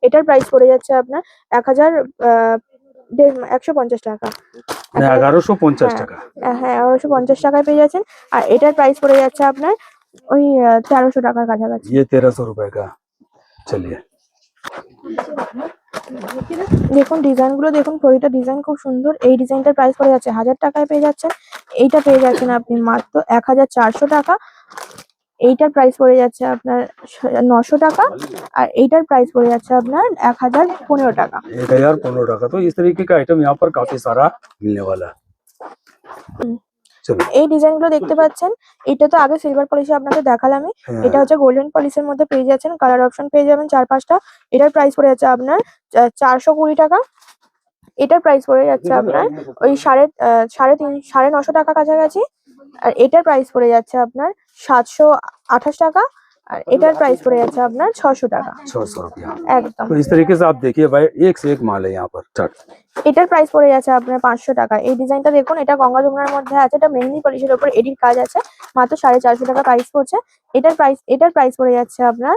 এটার প্রাইস পড়ে যাচ্ছে আপনার 1,150 টাকা। মানে 1150 টাকা। হ্যাঁ, 1150 টাকায় পেয়ে যাচ্ছেন। আর এটার প্রাইস পড়ে যাচ্ছে আপনার ওই 1300 টাকার কাছাকাছি। ये 1300 रुपए का। चलिए দেখুন ডিজাইনগুলো দেখুন, প্রতিটা ডিজাইন খুব সুন্দর। এই ডিজাইনটার প্রাইস পড়ে যাচ্ছে 1000 টাকায় পেয়ে যাচ্ছেন। এইটা পেয়ে যাচ্ছেন আপনি মাত্র 1400 টাকা। এইটার প্রাইস পড়ে যাচ্ছে আপনার 900 টাকা। আর এইটার প্রাইস পড়ে যাচ্ছে আপনার 1015 টাকা। 1015 টাকা। तो इस तरीके का आइटम यहाँ पर काफी सारा मिलने वाला है। चलो এই ডিজাইনগুলো দেখতে পাচ্ছেন। এটা তো আগে সিলভার পলিশে আপনাকে দেখালামই। হ্যাঁ। এটা হচ্ছে গোল্ডেন পলিশের মধ্যে পেয়ে যাচ্ছেন। কালার অপশন পেয়ে যাবেন 4-5টা। এটার প্রাইস পড়ে যাচ্ছে আপনার 420 টাকা। এটার প্রাইস পড়ে যাচ্ছে আপনার ওই 950 টাকা কাছাকাছি। আর এটার প্রাইস পড়ে যাচ্ছে আপনার 728 টাকা। আর এটার প্রাইস পড়ে যাচ্ছে আপনার 600 টাকা। 600 रुपया। একদম। तो इस तरीके से आप देखिए भाई, एक से एक माल है यहाँ पर। चट এটার প্রাইস পড়ে যাচ্ছে আপনার 500 টাকা। এই ডিজাইনটা দেখুন, এটা গঙ্গা যমুনার মধ্যে আছে। এটা মেহেন্দি পলিশের উপর এডির কাজ আছে। মাত্র 450 টাকা প্রাইস পড়ছে। এটার প্রাইস পড়ে যাচ্ছে আপনার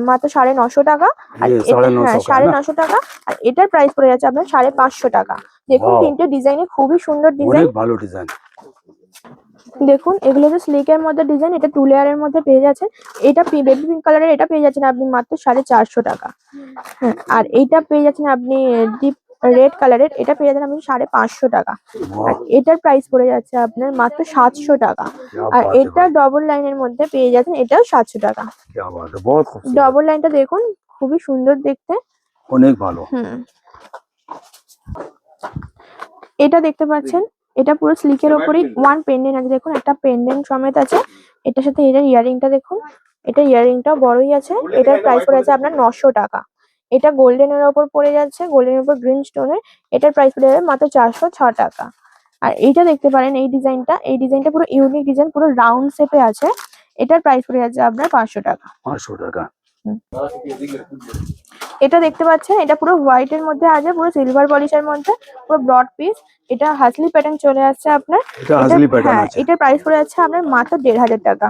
মাত্র 950 টাকা। আর ये 950 का है ना? 950 টাকা। আর এটার প্রাইস পড়ে যাচ্ছে আপনার 550 টাকা। দেখুন Wow. তিনটে ডিজাইনই খুবই সুন্দর ডিজাইন। অনেক ভালো ডিজাইন। দেখুন এগুলো যে স্লিকের মধ্যে ডিজাইন। এটা 2 লেয়ারের মধ্যে পেয়ে যাচ্ছেন। এটা বেবি পিঙ্ক কালারের। এটা পেয়ে যাচ্ছেন আপনি মাত্র 450 টাকা। হ্যাঁ, আর এইটা পেয়ে যাচ্ছেন আপনি ডিপ রেড কালারের। এটা পেয়ে যাচ্ছেন আপনি 550 টাকা। আর এটার প্রাইস পড়ে যাচ্ছে আপনার মাত্র 700 টাকা। क्या আর बात है এটা भाई, ডবল লাইনের মধ্যে পেয়ে যাচ্ছেন। এটাও 700 টাকা। क्या बात है, बहुत खूबसूरत। ডবল লাইনটা দেখুন, খুবই সুন্দর দেখতে। অনেক ভালো। হুম, এটা দেখতে পাচ্ছেন। এটা পুরো স্লিকের ওপরই ওয়ান পেন্ডেন্ট আছে। দেখুন একটা পেন্ডেন্ট সমেত আছে। এটার সাথে এটার ইয়ারিংটা দেখুন। এটা ইয়ারিংটাও বড়ই আছে। এটার প্রাইস পড়ে আছে আপনার 900 টাকা। এটা গোল্ডেনের ওপর পড়ে যাচ্ছে, গোল্ডেনের ওপর গ্রিন স্টোনের। এটার প্রাইস পড়ে যাবে মাত্র 406 টাকা। আর এইটা দেখতে পারেন, এই ডিজাইনটা পুরো ইউনিক ডিজাইন, পুরো রাউন্ড শেপে আছে। এটার প্রাইস পড়ে যাচ্ছে আপনার 500 টাকা। 500 টাকা। এটা দেখতে পাচ্ছেন, এটা পুরো হোয়াইট এর মধ্যে আছে, পুরো সিলভার পলিশের মধ্যে, পুরো ব্রড পিস। এটা হাসলি প্যাটার্ন চলে আসছে আপনার। এটা হাসলি প্যাটার্ন হ্যাঁ, আছে। এটার প্রাইস পড়ে যাচ্ছে আপনার মাত্র 1500 টাকা।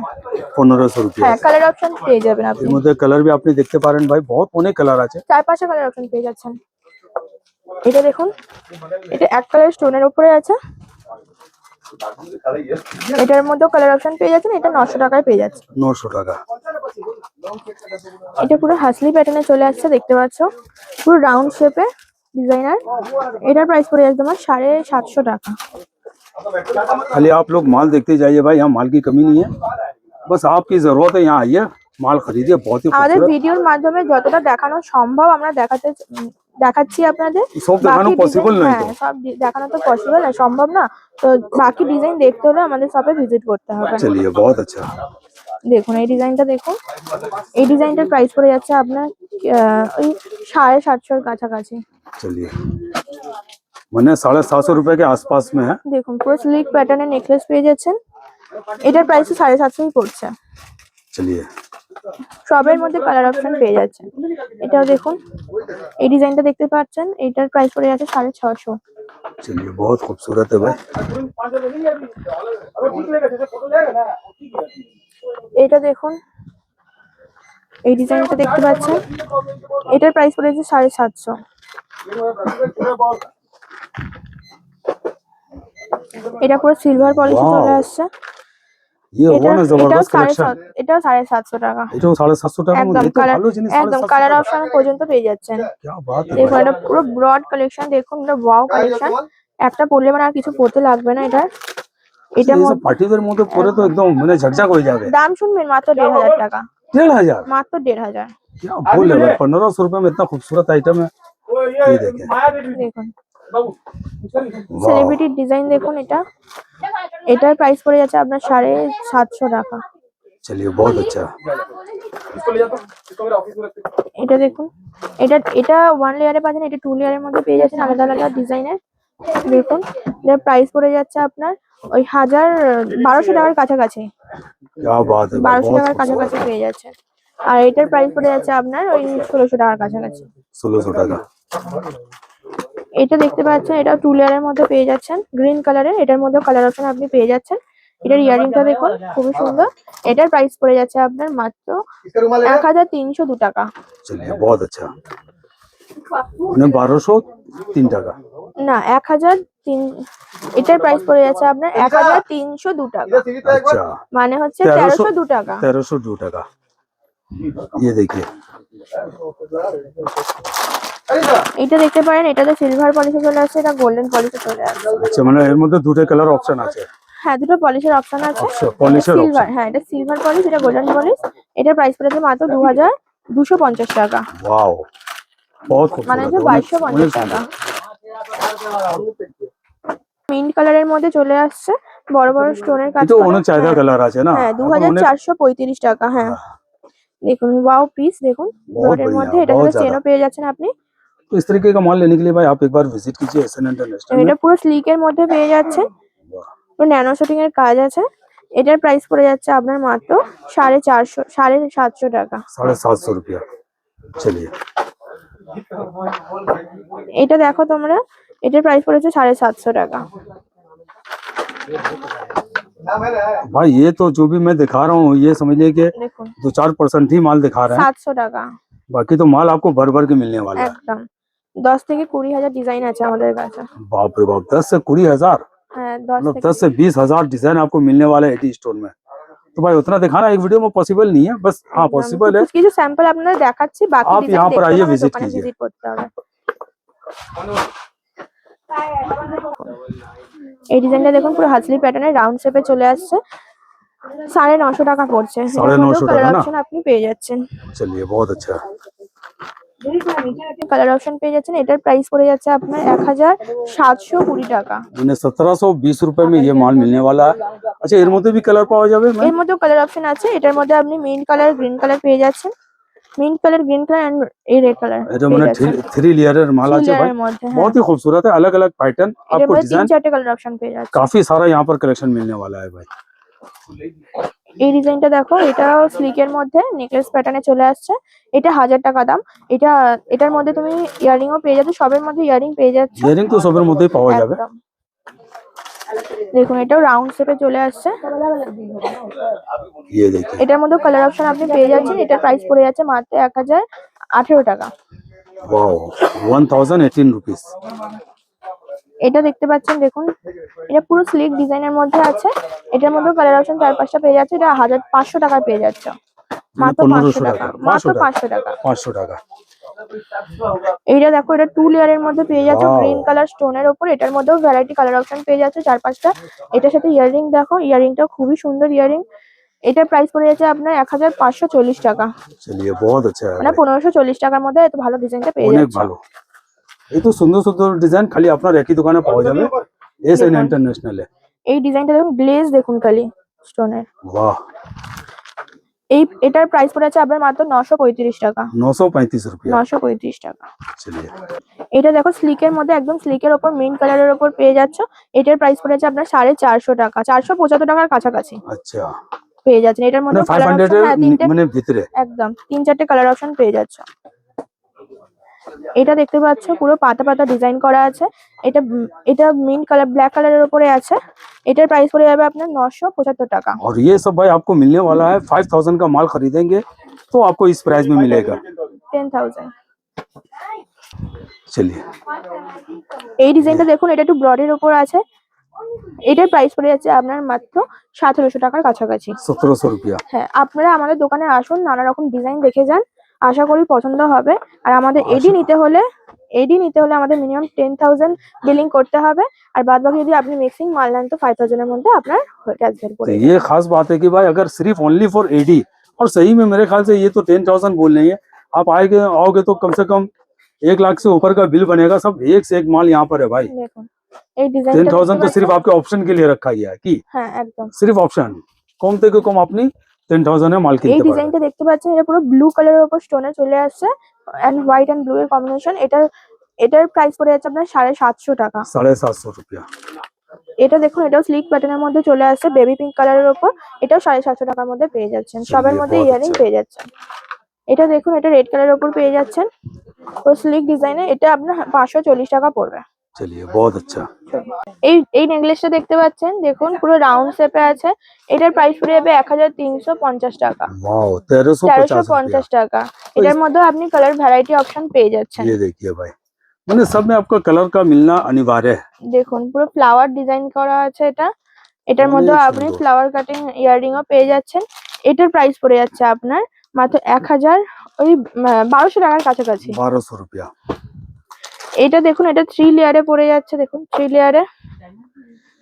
1500 रुपया। হ্যাঁ, কালার অপশন পেয়ে যাবেন আপনি। এর মধ্যে কালার भी আপনি দেখতে পারেন ভাই, বহুত অনেক কালার আছে। 4-5টা কালার অপশন পেয়ে যাচ্ছেন। এটা দেখুন, এটা এক কালার স্টোনের উপরে আছে। এটার মধ্যেও কালার অপশন পেয়ে যাচ্ছেন। এটা 900 টাকায় পেয়ে যাচ্ছে। 900 টাকা। এটা পুরো হাসলি প্যাটার্নে চলে আসছে, দেখতে পাচ্ছ, পুরো রাউন্ড শেপে ডিজাইনার। এটার প্রাইস পড়ে যাচ্ছে তোমার 750 টাকা। खाली आप लोग माल देखते जाइए भाई, यहाँ माल की कमी नहीं है। बस आपकी जरूरत है, यहाँ आइए, माल खरीदिए। बहुत ही আমাদের खूबसूरत। ভিডিওর মাধ্যমে যতটা দেখানো সম্ভব আমরা দেখাচ্ছি আপনাদের। সব দেখানো বাকি পসিবল ডিজাইন, নয় হ্যাঁ, তো। সব দেখানো তো পসিবল না, সম্ভব না। তো বাকি ডিজাইন দেখতে হলে আমাদের শপে ভিজিট করতে হবে। चलिए बहुत अच्छा। দেখুন এই ডিজাইনটা দেখুন, এই ডিজাইনটার প্রাইস পড়ে যাচ্ছে আপনার ওই 750 কাছাকাছি। चलिए मैंने 750 रुपए के आसपास में है। দেখুন পুরো স্লিক প্যাটার্নের নেকলেস পেয়ে যাচ্ছেন, এটার প্রাইস 750 পড়ছে। चलिए সবের মধ্যে কালার অপশন পেয়ে যাচ্ছেন। এটাও দেখুন, এই ডিজাইনটা দেখতে পাচ্ছেন, এটার প্রাইস পড়ে যাচ্ছে 650। चलिए बहुत खूबसूरत है भाई। এটা দেখুন, এই ডিজাইনটা দেখতে পাচ্ছেন, এটার প্রাইস পড়ে যাচ্ছে 750। এটা পুরো সিলভার পলিশে Wow! চলে আসছে। ये এটা वो ना এটাও जबरदस्त कलेक्शन। 750 টাকা। এটাও 750 টাকা একদম মধ্যে, তো কালার, ভালো জিনিস একদম 750 কালার টাকা। অপশন পর্যন্ত পেয়ে যাচ্ছেন। क्या बात है দেখুন भाई। এটা পুরো ব্রড কালেকশন, দেখুন এটা ওয়াও কালেকশন। একটা পরলে মানে আর কিছু পরতে লাগবে না এটা। এটা ये सब पार्टी वेयर মধ্যে পরে তো একদম মানে ঝকঝক হয়ে যাবে। দাম শুনবেন মাত্র 1500 টাকা। 1500 মাত্র 1500। क्या बोल रहे हो, 1500 रुपए में इतना खूबसूरत आइटम है। ये देखें, দেখুন সেলিব্রিটি ডিজাইন দেখুন, এটার প্রাইস পড়ে যাচ্ছে আপনার 750 টাকা। चलिए बहुत अच्छा। এটা দেখুন, এটা 1 লেয়ারে পাচ্ছেন, এটা 2 লেয়ারের মধ্যে পেয়ে যাচ্ছেন আলাদা আলাদা ডিজাইনের। দেখুন এটার প্রাইস পড়ে যাচ্ছে আপনার ওই 1200 টাকার কাছাকাছি। क्या बात है भाई, 1200 बहुत টাকার কাছাকাছি পেয়ে যাচ্ছে। আর এটার প্রাইস পড়ে যাচ্ছে আপনার ওই 1600 টাকার কাছাকাছি। 1600 টাকা। এটা দেখতে পাচ্ছেন, এটা 2 লেয়ারের মধ্যে পেয়ে যাচ্ছেন, গ্রিন কালারের। এটার মধ্যে কালার অপশন আপনি পেয়ে যাচ্ছেন। এটার ইয়ারিংটা দেখুন খুবই সুন্দর। এটার প্রাইস পড়ে যাচ্ছে আপনার মাত্র 1302 টাকা। चलिए बहुत अच्छा। মানে 1203 টাকা। না 1003, এটার প্রাইস পড়ে যাচ্ছে আপনার 1302 টাকা, अच्छा মানে হচ্ছে 1302 1302 টাকা। 1302 টাকা। ये देखिए, এটা দেখতে পারেন, এটাতে সিলভার পলিশে চলে আসছে, এটা গোল্ডেন পলিশে চলে আসছে। আচ্ছা মানে এর মধ্যে দুটো কালার অপশন আছে। হ্যাঁ দুটো পলিশের অপশন আছে। পলিশের সিলভার, অপশন। হ্যাঁ এটা সিলভার পলিশ, এটা গোল্ডেন পলিশ। এটার প্রাইস পড়েছে মাত্র 2250 টাকা, वाओ बहुत মানে खूबसूरत হচ্ছে है, 2250 টাকা। মিন্ট কালারের মধ্যে চলে আসছে, বড় বড় স্টোনের কাজ এটা করা। অনেক চাহিদা কালার আছে না। হ্যাঁ এখন অনেক 2435 টাকা। হ্যাঁ দেখুন ওয়াও পিস, দেখুন बहुत ব্রডের बढ़िया, মধ্যে, এটা बहुत সাথে চেনও ज्यादा। পেয়ে যাচ্ছেন আপনি। तो इस तरीके का माल लेने के लिए भाई आप एक बार विजिट कीजिए एसएन इंटरनेशनल में। এটা পুরো स्लीकेর মধ্যে পেয়ে যাচ্ছেন, পুরো ন্যানো শুটিং এর কাজ আছে। এটার প্রাইস পড়ে যাচ্ছে আপনার মাত্র 450 750 টাকা। 750 रुपया। चलिए এটা দেখো তোমরা, এটার প্রাইস পড়েছে 750 টাকা। भाई ये तो जो भी मैं दिखा रहा हूँ ये समझिए कि দেখুन 2-4% ही माल दिखा रहे हैं, 700 টাকা बाकी तो माल आपको भर भर के मिलने वाला है। একদম। 10 থেকে 20 হাজার ডিজাইন আছে আমাদের কাছে। बाप रे बाप, 10 से 20,000, হ্যাঁ 10 मतलब থেকে 10 से 20,000 डिजाइन आपको मिलने वाले है एटी स्टोर में। तो भाई उतना दिखाना एक वीडियो में पॉसिबल नहीं है, बस हाँ একদম। पॉसिबल है। কিছু কিছু স্যাম্পল আপনাদের দেখাচ্ছি, বাকি आप ডিজাইন यहाँ पर দেখতে आइए, হলে visit দোকানে कीजिए। ভিজিট করতে হবে। এই ডিজাইনটা দেখুন, পুরো হাজলি প্যাটার্নের রাউন্ড শেপে চলে আসছে, 950 টাকা পড়ছে। 950 কালার টাকা না? অপশন আপনি পেয়ে যাচ্ছেন। चलिए बहुत अच्छा। কালার অপশন পেয়ে যাচ্ছেন। এটার প্রাইস পড়ে যাচ্ছে আপনার 1720 টাকা। मैंने 1720 रुपए में ये माल मिलने वाला है। अच्छा এর মধ্যে भी कलर पाওয়া যাবে এর মধ্যেও কালার অপশন আছে। এটার মধ্যে আপনি মিন্ট কালার, গ্রিন কালার পেয়ে যাচ্ছেন। Mint colour, green colour and এই রেড কালার এটা পেয়ে মানে যাচ্ছেন। 3 लेयर माल আছে भाई, এর মধ্যে হ্যাঁ। बहुत ही खूबसूरत है, अलग अलग पैटर्न এটার आपको মধ্যে डिजाइन 3-4টে কালার অপশন পেয়ে যাচ্ছেন। काफी सारा यहाँ पर कलेक्शन मिलने वाला है भाई। এই ডিজাইনটা দেখো, এটাও স্লিকের মধ্যে নেকলেস প্যাটার্নে চলে আসছে। এটা 1000 টাকা দাম। এটার মধ্যে তুমি ইয়ারিংও পেয়ে যাচ্ছ, সবের মধ্যে ইয়ারিং পেয়ে যাচ্ছ। ইয়ারিং তো সবের মধ্যেই পাওয়া যাবে। একদম। দেখুন এটাও রাউন্ড শেপে চলে আসছে। ये देखिए, এটার মধ্যে কালার অপশন আপনি পেয়ে যাচ্ছেন। এটার প্রাইস পড়ে যাচ্ছে মাত্র 1018 টাকা। Wow 1018 rupees. এটা দেখতে পাচ্ছেন, দেখুন এটা পুরো স্লিক ডিজাইনের মধ্যে আছে। এটার মধ্যে কালার অপশন 4-5টা পেয়ে যাচ্ছে। এটা 1500 টাকায় পেয়ে যাচ্ছে, মাত্র 500 টাকা, মাত্র 500 টাকা। 500 টাকা। এইটা দেখো, এটা 2 লেয়ারের মধ্যে পেয়ে যাচ্ছে, Wow! গ্রিন কালার স্টোনের উপর। এটার মধ্যেও ভ্যারাইটি কালার অপশন পেয়ে যাচ্ছে 4-5টা। এটার সাথে ইয়ারিং দেখো, ইয়ারিংটা খুবই সুন্দর ইয়ারিং। এটার প্রাইস পড়ে যাচ্ছে আপনার 1540 টাকা, चलिए बहुत अच्छा है মানে भाई, 1540 টাকার মধ্যে এত ভালো ডিজাইনটা পেয়ে অনেক যাচ্ছে। ভালো। এই তো সুন্দর সুন্দর ডিজাইন খালি আপনার একই দোকানে পাওয়া যাবে, এসএন দেখুন। ইন্টারন্যাশনালে। এই ডিজাইনটা দেখুন, গ্লেজ দেখুন খালি স্টোনের। वाह এটার প্রাইস পড়ে আছে আপনার মাত্র 935 টাকা। 935 रुपया। 935 টাকা। चलिए এটা দেখো স্লিকের মধ্যে, একদম স্লিকের ওপর মিন্ট কালারের ওপর পেয়ে যাচ্ছ। এটার প্রাইস পড়েছে আপনার 450 টাকা, 475 টাকার কাছাকাছি अच्छा পেয়ে যাচ্ছেন। এটার মধ্যে মানে কালার 500 অপশন তিনটে, মানে ভিতরে একদম 3-4টে কালার অপশন পেয়ে যাচ্ছ। এটা দেখতে পাচ্ছ পুরো পাতা পাতা ডিজাইন করা আছে। এটা মিন্ট কালার, ব্ল্যাক কালারের উপরে আছে। এটার প্রাইস পড়ে যাবে আপনার 975 টাকা। और ये सब भाई आपको मिलने वाला है 5000 का माल खरीदेंगे तो आपको इस प्राइस में मिलेगा। 10,000। चलिए এই ডিজাইনটা দেখুন, এটা একটু ব্রডের উপর আছে। এটার প্রাইস পড়ে যাচ্ছে আপনার মাত্র 1700 টাকার কাছাকাছি। 1700 रुपया। হ্যাঁ, আপনারা আমাদের দোকানে আসুন, নানা রকম ডিজাইন দেখে যান, আশা করি পছন্দ হবে। আর আমাদের এডি নিতে হলে আমাদের মিনিমাম 10,000 বিলিং করতে হবে। আর বাদ বাকি যদি আপনি মিক্সিং মাল নেন তো 5,000 এর মধ্যে আপনার ক্যাশব্যাক तो পড়ে ये खास बात है कि भाई अगर सिर्फ ओनली फॉर एडी, और सही में मेरे ख्याल से ये तो 10,000 बोल रही है। आप आओगे तो कम से कम 1 लाख से ऊपर का बिल बनेगा। सब एक से एक माल यहाँ पर है भाई। দেখুন এই ডিজাইনটা 10,000 तो सिर्फ आपके ऑप्शन के लिए रखा गया है कि হ্যাঁ একদম। सिर्फ ऑप्शन कम থেকে কম আপনি 10,000 এ মাল এই কিনতে পারবেন। ডিজাইনটা দেখতে পাচ্ছেন, এটা পুরো ব্লু কালারের উপর স্টোনে চলে আসছে, এন্ড হোয়াইট এন্ড ব্লু এর কম্বিনেশন। এটার প্রাইস পড়ে যাচ্ছে আপনার 750 টাকা। 750 रुपया। এটা দেখুন, এটাও স্লিক প্যাটার্নের মধ্যে চলে আসছে, বেবি পিঙ্ক কালারের উপর। এটাও 750 টাকার মধ্যে পেয়ে যাচ্ছেন। সবের মধ্যে বহুত ইয়ারিং আচ্ছা। পেয়ে যাচ্ছেন। এটা দেখুন, এটা রেড কালারের উপর পেয়ে যাচ্ছেন, পুরো স্লিক ডিজাইনে। এটা আপনার 540 টাকা পড়বে। चलिए बहुत अच्छा। এই নেকলেসটা দেখতে পাচ্ছেন, দেখুন পুরো রাউন্ড শেপে আছে। এটার প্রাইস পড়ে যাবে 1350 টাকা। वाओ 1350 1350 रुपया। টাকা। এটার মধ্যে আপনি কালার ভ্যারাইটি অপশন পেয়ে যাচ্ছেন। ये देखिए भाई, मैंने सब में आपका कलर का मिलना अनिवार्य है। দেখুন পুরো ফ্লাওয়ার ডিজাইন করা আছে এটার মধ্যে অনেক আপনি সুন্দর। ফ্লাওয়ার কাটিং ইয়াররিং ও পেয়ে যাচ্ছেন। এটার প্রাইস পড়ে যাচ্ছে আপনার মাত্র 1200 টাকার কাছাকাছি। 1200 रुपया। এটা দেখুন, এটা 3 লেয়ারে পড়ে যাচ্ছে। দেখুন 3 লেয়ারে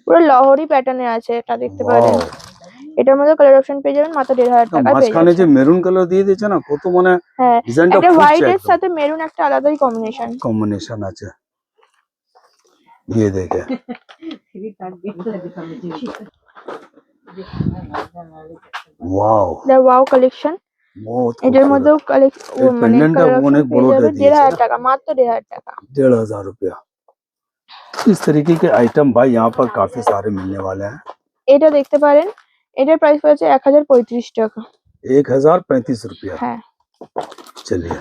পুরো লহরি প্যাটার্নে আছে, এটা দেখতে পারেন। वाओ এটার মধ্যে কালার অপশন পেয়ে যাবেন মাত্র 1500 টাকা পেয়ে মাঝখানে যে যাচ্ছেন। মেরুন কালার দিয়ে দিয়েছে না, কত মানে হ্যাঁ, ডিজাইনটা একটা ফুটছে হোয়াইট এর একদম। সাথে মেরুন একটা আলাদাই কম্বিনেশন। कॉम्बिनेशन আছে। ये देखे वाओ দা ওয়াও কালেকশন। बहुत এটার खूबसूरत। মধ্যেও এই মানে পেন্ডেন্টটা কালার অপশন অনেক পেয়ে বড় যাবে দিয়ে দিয়েছে 1500 না? টাকা, মাত্র 1500 টাকা। 1500 रुपया। इस तरीके के आइटम भाई यहाँ पर काफी सारे मिलने वाले हैं। এটা দেখতে পারেন, এটার প্রাইস পড়েছে 1035 টাকা। 1035 रुपया। হ্যাঁ, चलिए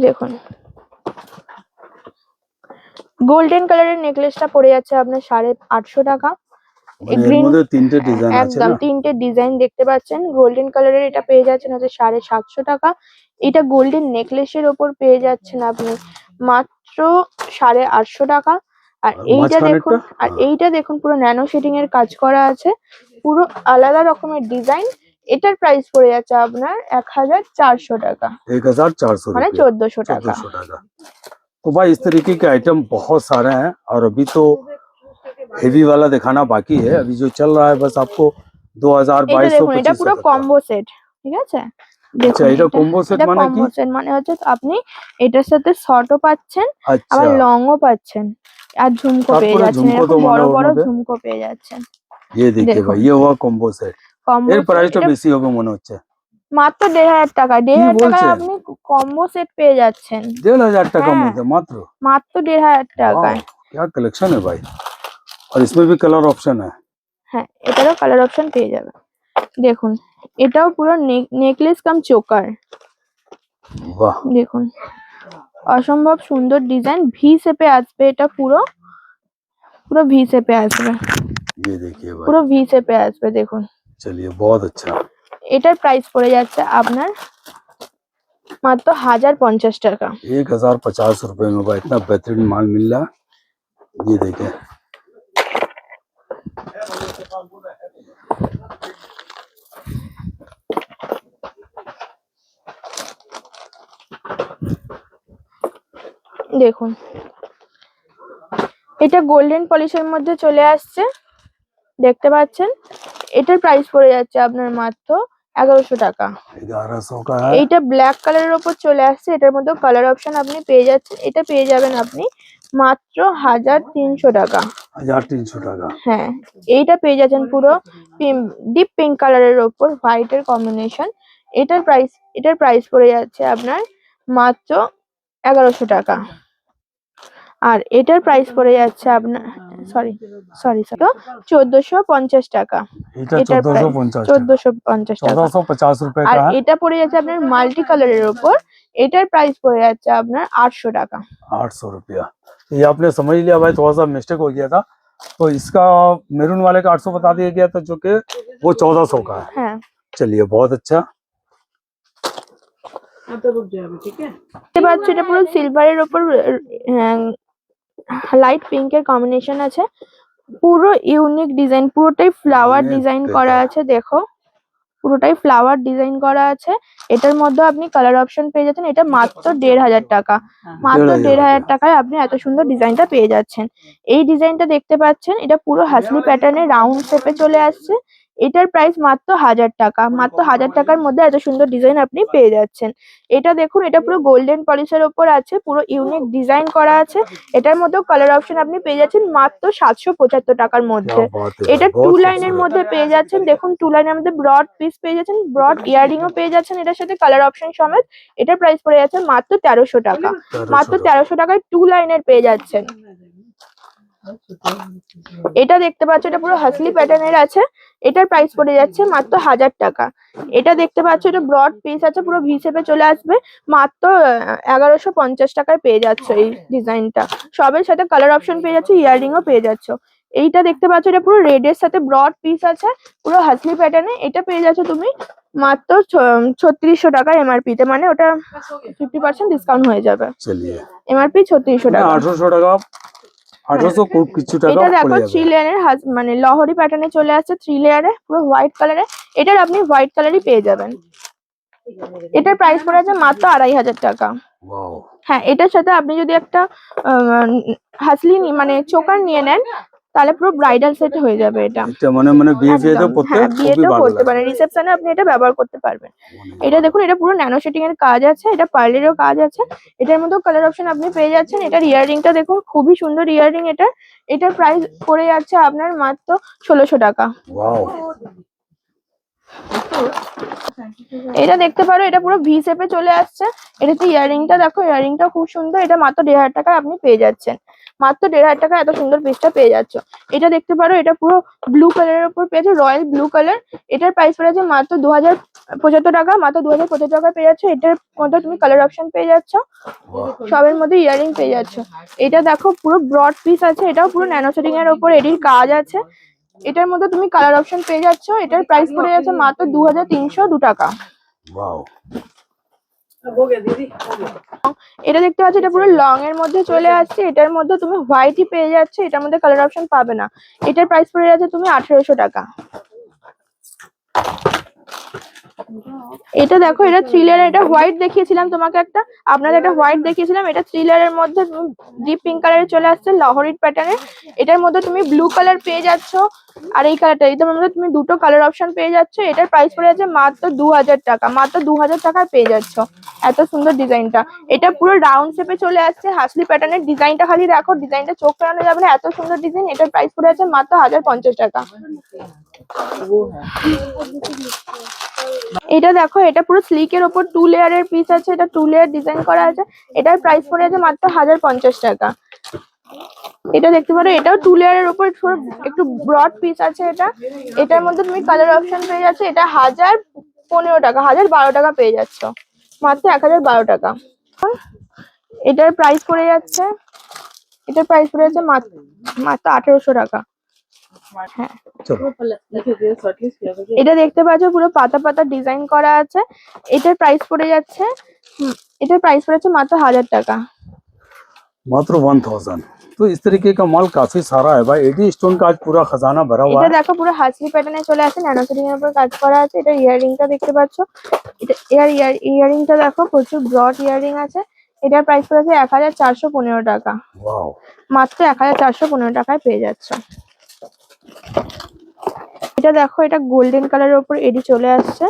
দেখুন গোল্ডেন কালারের নেকলেসটা পড়ে যাচ্ছে আপনার 850 টাকা। মানে এর গ্রিন, মধ্যে তিনটে ডিজাইন আছে একদম না? 3টে ডিজাইন দেখতে পাচ্ছেন। গোল্ডেন কালারের এটা পেয়ে যাচ্ছেন হচ্ছে 750 টাকা। এটা গোল্ডেন নেকলেসের ওপর পেয়ে যাচ্ছেন আপনি মাত্র 850 টাকা। আর আর এইটা দেখুন, মাঝখানেরটা? এইটা দেখুন পুরো ন্যানো শেডিং এর কাজ করা আছে, পুরো আলাদা রকমের ডিজাইন। এটার প্রাইস পড়ে যাচ্ছে আপনার 1400 টাকা, 1400 মানে रुपया। 1400 টাকা। 1400 টাকা। तो भाई इस तरीके के आइटम बहुत सारे हैं और अभी तो हेवी वाला दिखाना बाकी है। अभी जो चल रहा है बस आपको এটা 2200 দেখুন, এটা 2500 পুরো तक का। কম্বো সেট, ঠিক আছে? अच्छा এটা কম্বো সেট এটা মানে কি? কম্বো সেট মানে হচ্ছে আপনি এটার সাথে শর্টও পাচ্ছেন, अच्छा আবার লংও পাচ্ছেন, আর ঝুমকো পেয়ে তারপরে যাচ্ছেন। ঝুমকো তো এরকম মানে বড় ওর বড় মধ্যে? ঝুমকো পেয়ে যাচ্ছেন। ये देखिए দেখুন। भाई ये हुआ কম্বো সেট। কম্বো এর প্রাইসটা বেশি হবে মনে হচ্ছে। মাত্র 1500 টাকা। 1500 টাকায় বলছেন? আপনি কম্বো সেট পেয়ে যাচ্ছেন 1500 টাকার হ্যাঁ। মধ্যে মাত্র? মাত্র 1500 টাকায়। वाह, क्या कलेक्शन है भाई। और इसमें भी कलर ऑप्शन है। হ্যাঁ, এটারও কালার অপশন পেয়ে যাবে। দেখুন এটাও পুরো নেকলেস কাম চোকার। वाह দেখুন অসম্ভব সুন্দর ডিজাইন, ভি শেপে আসবে। এটা পুরো ভি শেপে আসবে, ये देखिए भाई। পুরো ভি শেপে আসবে। দেখুন चलिए बहुत अच्छा। এটার প্রাইস পড়ে যাচ্ছে আপনার মাত্র 1050 টাকা। 1050 रुपए में भाई इतना बेहतरीन माल मिल रहा है। ये देखिए দেখুন এটা গোল্ডেন পলিশের মধ্যে চলে আসছে, দেখতে পাচ্ছেন। এটার প্রাইস পড়ে যাচ্ছে আপনার মাত্র 1100 টাকা। 1100 का है। এইটা ব্ল্যাক কালারের উপর চলে আসছে, এটার মধ্যে কালার অপশন আপনি পেয়ে যাচ্ছেন। এটা পেয়ে যাবেন আপনি মাত্র 1300 টাকা। 1300 টাকা। হ্যাঁ, এইটা পেয়ে যাচ্ছেন পুরো ডিপ পিঙ্ক কালারের ওপর হোয়াইটের কম্বিনেশন। এটার প্রাইস পড়ে যাচ্ছে আপনার মাত্র 1100 টাকা। আর এটার প্রাইস পড়ে যাচ্ছে আপনার সরি 1450 টাকা। এটা এটার প্রাইস 1450 টাকা, 1450 টাকা। 1450 रुपए আর का है। এটা পড়ে যাচ্ছে আপনার মাল্টি কালারের ওপর, এটার প্রাইস পড়ে যাচ্ছে আপনার 800 টাকা। 800 रुपया। ये आपने समझ लिया भाई, थोड़ा सा मिस्टेक हो गया था, तो इसका मेरून वाले का 800 बता दिया गया था, जो कि वो 1400 का है। হ্যাঁ, चलिए बहुत अच्छा। দেখতে পাচ্ছ এটা পুরো সিলভারের ওপর লাইট পিঙ্কের কম্বিনেশন আছে। পুরো ইউনিক ডিজাইন, পুরোটাই ফ্লাওয়ার অনেক ডিজাইন করা বেটার। আছে। দেখো পুরোটাই ফ্লাওয়ার ডিজাইন করা আছে। এটার মধ্যে আপনি কালার অপশন পেয়ে যাচ্ছেন। এটা মাত্র 1500 টাকা। মাত্র 1500 টাকায় আপনি এত সুন্দর ডিজাইনটা পেয়ে যাচ্ছেন। এই ডিজাইনটা দেখতে পাচ্ছেন, এটা পুরো হাসলি প্যাটার্নে রাউন্ড শেপে চলে আসছে। এটার প্রাইস মাত্র 1000 টাকা। মাত্র 1000 টাকার মধ্যে এত সুন্দর ডিজাইন আপনি পেয়ে যাচ্ছেন। এটা দেখুন, এটা পুরো গোল্ডেন পলিশের ওপর আছে, পুরো ইউনিক ডিজাইন করা আছে। এটার মধ্যেও কালার অপশন আপনি পেয়ে যাচ্ছেন মাত্র 775 টাকার মধ্যে। क्या बात है, এটা बहुत টু লাইনের खूबसूरत। মধ্যে পেয়ে যাচ্ছেন। দেখুন, টু লাইনের মধ্যে ব্রড পিস পেয়ে যাচ্ছেন, ব্রড ইয়াররিংও পেয়ে যাচ্ছেন এটার সাথে কালার অপশন সমেত। এটার প্রাইস পড়ে যাচ্ছে মাত্র 1300 টাকা। মাত্র 1300 টাকায় টু লাইনের পেয়ে যাচ্ছেন। এটা দেখতে পাচ্ছ, এটা পুরো হাসলি প্যাটার্নের আছে। এটার প্রাইস পড়ে যাচ্ছে মাত্র 1000 টাকা। এটা দেখতে পাচ্ছ, এটা ব্রড পিস আছে, পুরো ভি শেপে চলে আসবে। মাত্র 1150 টাকায় পেয়ে যাচ্ছ এই ডিজাইনটা। সবের সাথে কালার অপশন পেয়ে যাচ্ছে, ইয়াররিংও পেয়ে যাচ্ছ। এইটা দেখতে পাচ্ছ, এটা পুরো রেড এর সাথে ব্রড পিস আছে, পুরো হাসলি প্যাটার্নে। এটা পেয়ে যাচ্ছ তুমি মাত্র 3600 টাকা এমআরপি তে, মানে ওটা 50% ডিসকাউন্ট হয়ে যাবে। चलिए এমআরপি 3600 টাকা। 800 টাকা, 800 কিছু টাকা এটা দেখো পড়ে 3 যাবে। লেয়ারের মানে লহরি প্যাটার্নে চলে আসছে, 3 লেয়ারে পুরো হোয়াইট কালারে। এটার আপনি হোয়াইট কালারই পেয়ে যাবেন। এটার প্রাইস পড়ে আছে মাত্র 2500 টাকা। ওয়াও। হ্যাঁ, এটার সাথে আপনি যদি একটা হাসলি মানে চোকার নিয়ে নেন, তাহলে পুরো ব্রাইডাল সেট হয়ে যাবে এটা। এটা মানে বিয়ে একদম, পড়তে হ্যাঁ, খুবই বিয়েতেও ভালো পড়তে লাগে। পারেন, রিসেপশনে আপনি এটা ব্যবহার করতে পারবেন। অনেক এটা দেখুন, এটা পুরো ন্যানো শেডিং এর কাজ আছে, এটা পার্লেরও কাজ আছে। এটার মধ্যেও কালার অপশন আপনি পেয়ে যাচ্ছেন। এটার ইয়াররিংটা দেখুন, খুবই সুন্দর ইয়াররিং। এটার প্রাইস পড়ে যাচ্ছে আপনার মাত্র 1600 টাকা। ওয়াও। এটা দেখতে পারো, এটা পুরো ভি শেপে চলে আসছে। এটাতে ইয়াররিংটা দেখো, ইয়াররিংটা খুব সুন্দর। এটা মাত্র 1500 টাকায় আপনি পেয়ে যাচ্ছেন। মাত্র 1500 টাকা এত সুন্দর পিসটা পেয়ে যাচ্ছ। এটা দেখতে পারো, এটা পুরো ব্লু কালারের উপর পেয়েছে, রয়্যাল ব্লু কালার। এটার প্রাইস পড়েছে মাত্র 2075 টাকা। মাত্র 2075 টাকায় পেয়ে যাচ্ছ। এটার মধ্যে তুমি কালার অপশন পেয়ে যাচ্ছ, সবের মধ্যে ইয়াররিং পেয়ে যাচ্ছ। এটা দেখো পুরো ব্রড পিস আছে, এটাও পুরো ন্যানো শেডিং এর উপর এটির কাজ আছে। এটার মধ্যে তুমি কালার অপশন পেয়ে যাচ্ছ। এটার প্রাইস পড়ে যাচ্ছে মাত্র 2302 টাকা। ওয়াও। এটা দেখতে পাচ্ছ, এটা পুরো লং এর মধ্যে চলে আসছে। এটার মধ্যে তুমি হোয়াইটই পেয়ে যাচ্ছে, এটার মধ্যে কালার অপশন পাবে না। এটার প্রাইস পড়ে যাচ্ছে তুমি 1800 টাকা। এটা দেখো, এটা 3 লেয়ার। এটা হোয়াইট দেখিয়েছিলাম তোমাকে একটা, আপনাদের একটা হোয়াইট দেখিয়েছিলাম। এটা 3 লেয়ারের মধ্যে ডিপ পিঙ্ক কালারে চলে আসছে, লহরির প্যাটার্নে। এটার মধ্যে তুমি ব্লু কালার পেয়ে যাচ্ছ, আর এই কালারটা, এটার মধ্যে তুমি দুটো কালার অপশন পেয়ে যাচ্ছ। এটার প্রাইস পড়ে যাচ্ছে মাত্র 2000 টাকা। মাত্র 2000 টাকায় পেয়ে যাচ্ছ এত সুন্দর ডিজাইনটা। এটা পুরো রাউন্ড শেপে চলে আসছে, হাসলি প্যাটার্নের। ডিজাইনটা খালি দেখো, ডিজাইনটা চোখ ফেরানো যাবে না, এত সুন্দর ডিজাইন। এটার প্রাইস পড়ে যাচ্ছে মাত্র 1050 টাকা। এটা দেখো, এটা পুরো স্লিকের ওপর 2 লেয়ারের পিস আছে, এটা 2 লেয়ার ডিজাইন করা আছে। এটার প্রাইস পড়ে আছে মাত্র 1050 টাকা। এটা দেখতে পারো, এটাও 2 লেয়ারের উপর একটু ব্রড পিস আছে। এটার মধ্যে তুমি কালার অপশন পেয়ে যাচ্ছে। এটা 1015 টাকা, 1012 টাকা পেয়ে যাচ্ছ। মাত্র 1012 টাকা। এটার প্রাইস পড়ে যাচ্ছে মাত্র 1800 টাকা। হ্যাঁ, এটা দেখতে পাচ্ছ, পুরো পাতা পাতা ডিজাইন করা আছে। এটার প্রাইস পড়ে যাচ্ছে মাত্র 1000 টাকা। मात्र 1000। तो इस तरीके का माल काफी सारा है भाई। एडी स्टोन का आज पूरा खजाना भरा हुआ এটা है। দেখো, পুরো হাসলি প্যাটার্নে চলে আসে, ন্যানো শেডিং এর উপর কাজ করা আছে। এটা ইয়াররিংটা দেখতে পাচ্ছ, এটা ইয়াররিংটা দেখো, প্রচুর ব্রড ইয়াররিং আছে। এটার প্রাইস পড়েছে 1415 টাকা। वाओ। মাত্র 1415 টাকায় পেয়ে যাচ্ছ। এটা দেখো, এটা গোল্ডেন কালারের উপর এডি চলে আসছে,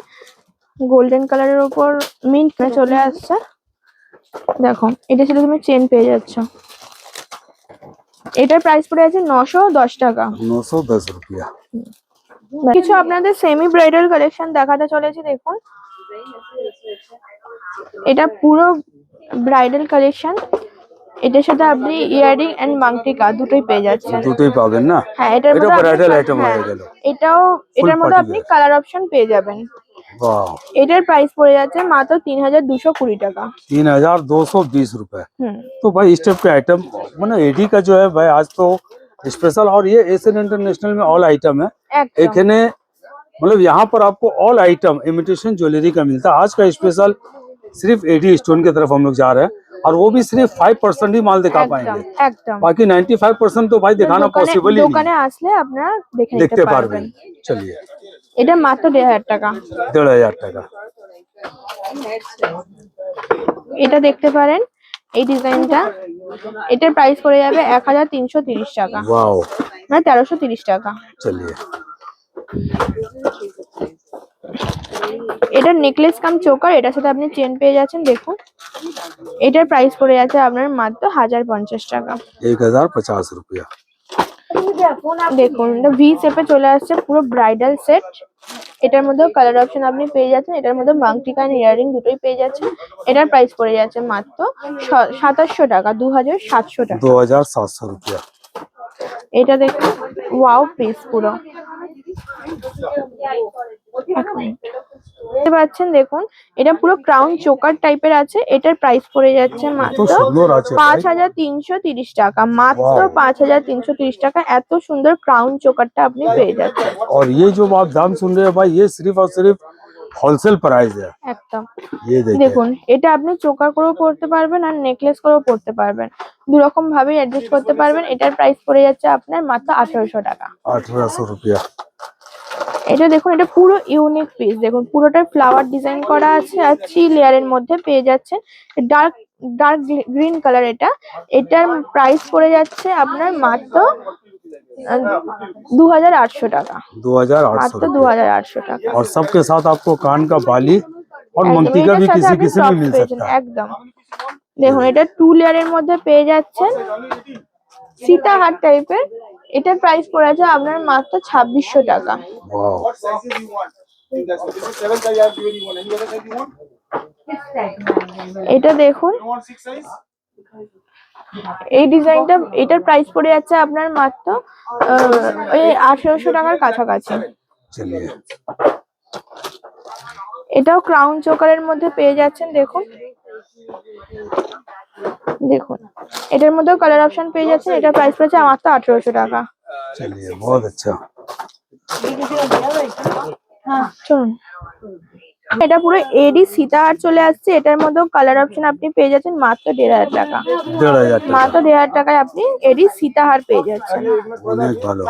গোল্ডেন কালারের উপর মিন্ট চলে আসছে। দেখো, এটা ছিল তুমি চেন পেয়ে যাচ্ছ। এটার প্রাইস পড়ে আছে 910 টাকা। 910 रुपया। কিছু আপনাদের সেমি ব্রাইডাল কালেকশন দেখাতে চলেছি। দেখুন এটা পুরো ব্রাইডাল কালেকশন। এটার সাথে আপনি ইয়ারিং এন্ড মাংটিকা দুটোই পেয়ে যাচ্ছেন। দুটোই পাবেন না? হ্যাঁ, এটার এটা মধ্যে ব্রাইডাল আইটেম হ্যাঁ, হয়ে গেল। এটার মধ্যে আপনি কালার অপশন পেয়ে যাবেন। वाह, এটার প্রাইস পড়ে যাচ্ছে মাত্র 3220 টাকা। 3220 रुपए। হুম, तो भाई इस टाइप के आइटम मैंने एडी का जो है भाई आज तो स्पेशल, और ये एशियन इंटरनेशनल में ऑल आइटम है। একদম एक ने मतलब यहाँ पर आपको ऑल आइटम इमिटेशन ज्वेलरी का मिलता है। आज का स्पेशल सिर्फ एडी स्टोन की तरफ हम लोग जा रहे हैं, और वो भी सिर्फ 5% ही माल दिखा একদম पाएंगे। একদম बाकी 95% तो भाई दिखाना पॉसिबल ही দোকানে नहीं। আসলে আপনারা দেখে নিতে देखते পারবেন। पारबेन। चलिए, এটা মাত্র 1500 টাকা। 1500 টাকা। এটা দেখতে পারেন এই ডিজাইনটা। এটার প্রাইস পড়ে যাবে 1330 টাকা, वाओ, মানে 1330 টাকা। चलिए, এটার নেকলেস কাম চোকার, এটার সাথে আপনি চেন পেয়ে যাচ্ছেন। দেখুন এটার প্রাইস পড়ে যাচ্ছে আপনার মাত্র 1050 টাকা। 1050 रुपया। দেখুন এটা ভি শেপে চলে আসছে, পুরো ব্রাইডাল সেট। এটার মধ্যে কালার অপশন আপনি পেয়ে যাচ্ছেন। এটার মধ্যে মাংটিকা এন্ড ইয়ারিং দুটোই পেয়ে যাচ্ছেন। এটার প্রাইস পড়ে যাচ্ছে মাত্র 2700 টাকা, 2700 টাকা। 2700 रुपया। এটা দেখুন ওয়াও পিস পুরো। এক মিনিট। দেখতে পাচ্ছেন, দেখুন এটা পুরো ক্রাউন চোকার টাইপের আছে। এটার প্রাইস পড়ে যাচ্ছে तो মাত্র सुंदर আছে ভাই। 5330 টাকা, মাত্র Wow। 5330 টাকা। এত সুন্দর ক্রাউন চোকারটা আপনি পেয়ে যাচ্ছেন। और ये जो आप दाम सुन रहे हैं भाई, ये सिर्फ और सिर्फ होलसेल प्राइस है। একদম ये देखिए, দেখুন এটা আপনি চোকার করেও পড়তে পারবেন আর নেকলেস করেও পড়তে পারবেন, দু রকম ভাবে অ্যাডজাস্ট করতে পারবেন। এটার প্রাইস পড়ে যাচ্ছে আপনার মাত্র 1800 টাকা। 1800 रुपया। এটা দেখুন এটা পুরো ইউনিক পিস। দেখুন পুরোটা ফ্লাওয়ার ডিজাইন করা আছে আর 3 লেয়ারের মধ্যে পেয়ে যাচ্ছেন। ডার্ক ডার্ক গ্রিন কালার এটা। এটার প্রাইস পড়ে যাচ্ছে আপনার মাত্র 2800 টাকা, 2800 মাত্র रुपया। 2800 টাকা। और सबके साथ आपको कान का बाली और একদম, मंतिका এটার भी সাথে किसी আপনি किसी में tops मिल পেয়েছেন। सकता है। একদম দেখুন এটা 2 লেয়ারের মধ্যে পেয়ে যাচ্ছেন, সীতাহার টাইপের। এটার প্রাইস পড়ে আছে আপনার মাত্র 2600 টাকা। Wow, What sizes you want? This is 7 size I have given you one. Any other size you want? এটা দেখুন You want 6 size? এই ডিজাইনটা, এটার প্রাইস পড়ে যাচ্ছে আপনার মাত্র ওই 1800 টাকার কাছাকাছি। चलिए, এটাও ক্রাউন চোকারের মধ্যে পেয়ে যাচ্ছেন। দেখুন দেখুন এটার মধ্যেও কালার অপশন পেয়ে যাচ্ছেন। এটার প্রাইস পড়েছে মাত্র 1800 টাকা। चलिए, बहुत अच्छा। চলুন, এটা পুরো এডি সীতাহার চলে আসছে। এটার মধ্যেও কালার অপশন আপনি পেয়ে যাচ্ছেন মাত্র 1500 টাকা। 1500 টাকা। মাত্র 1500 টাকায় আপনি এডি সীতাহার পেয়ে যাচ্ছেন। অনেক ভালো।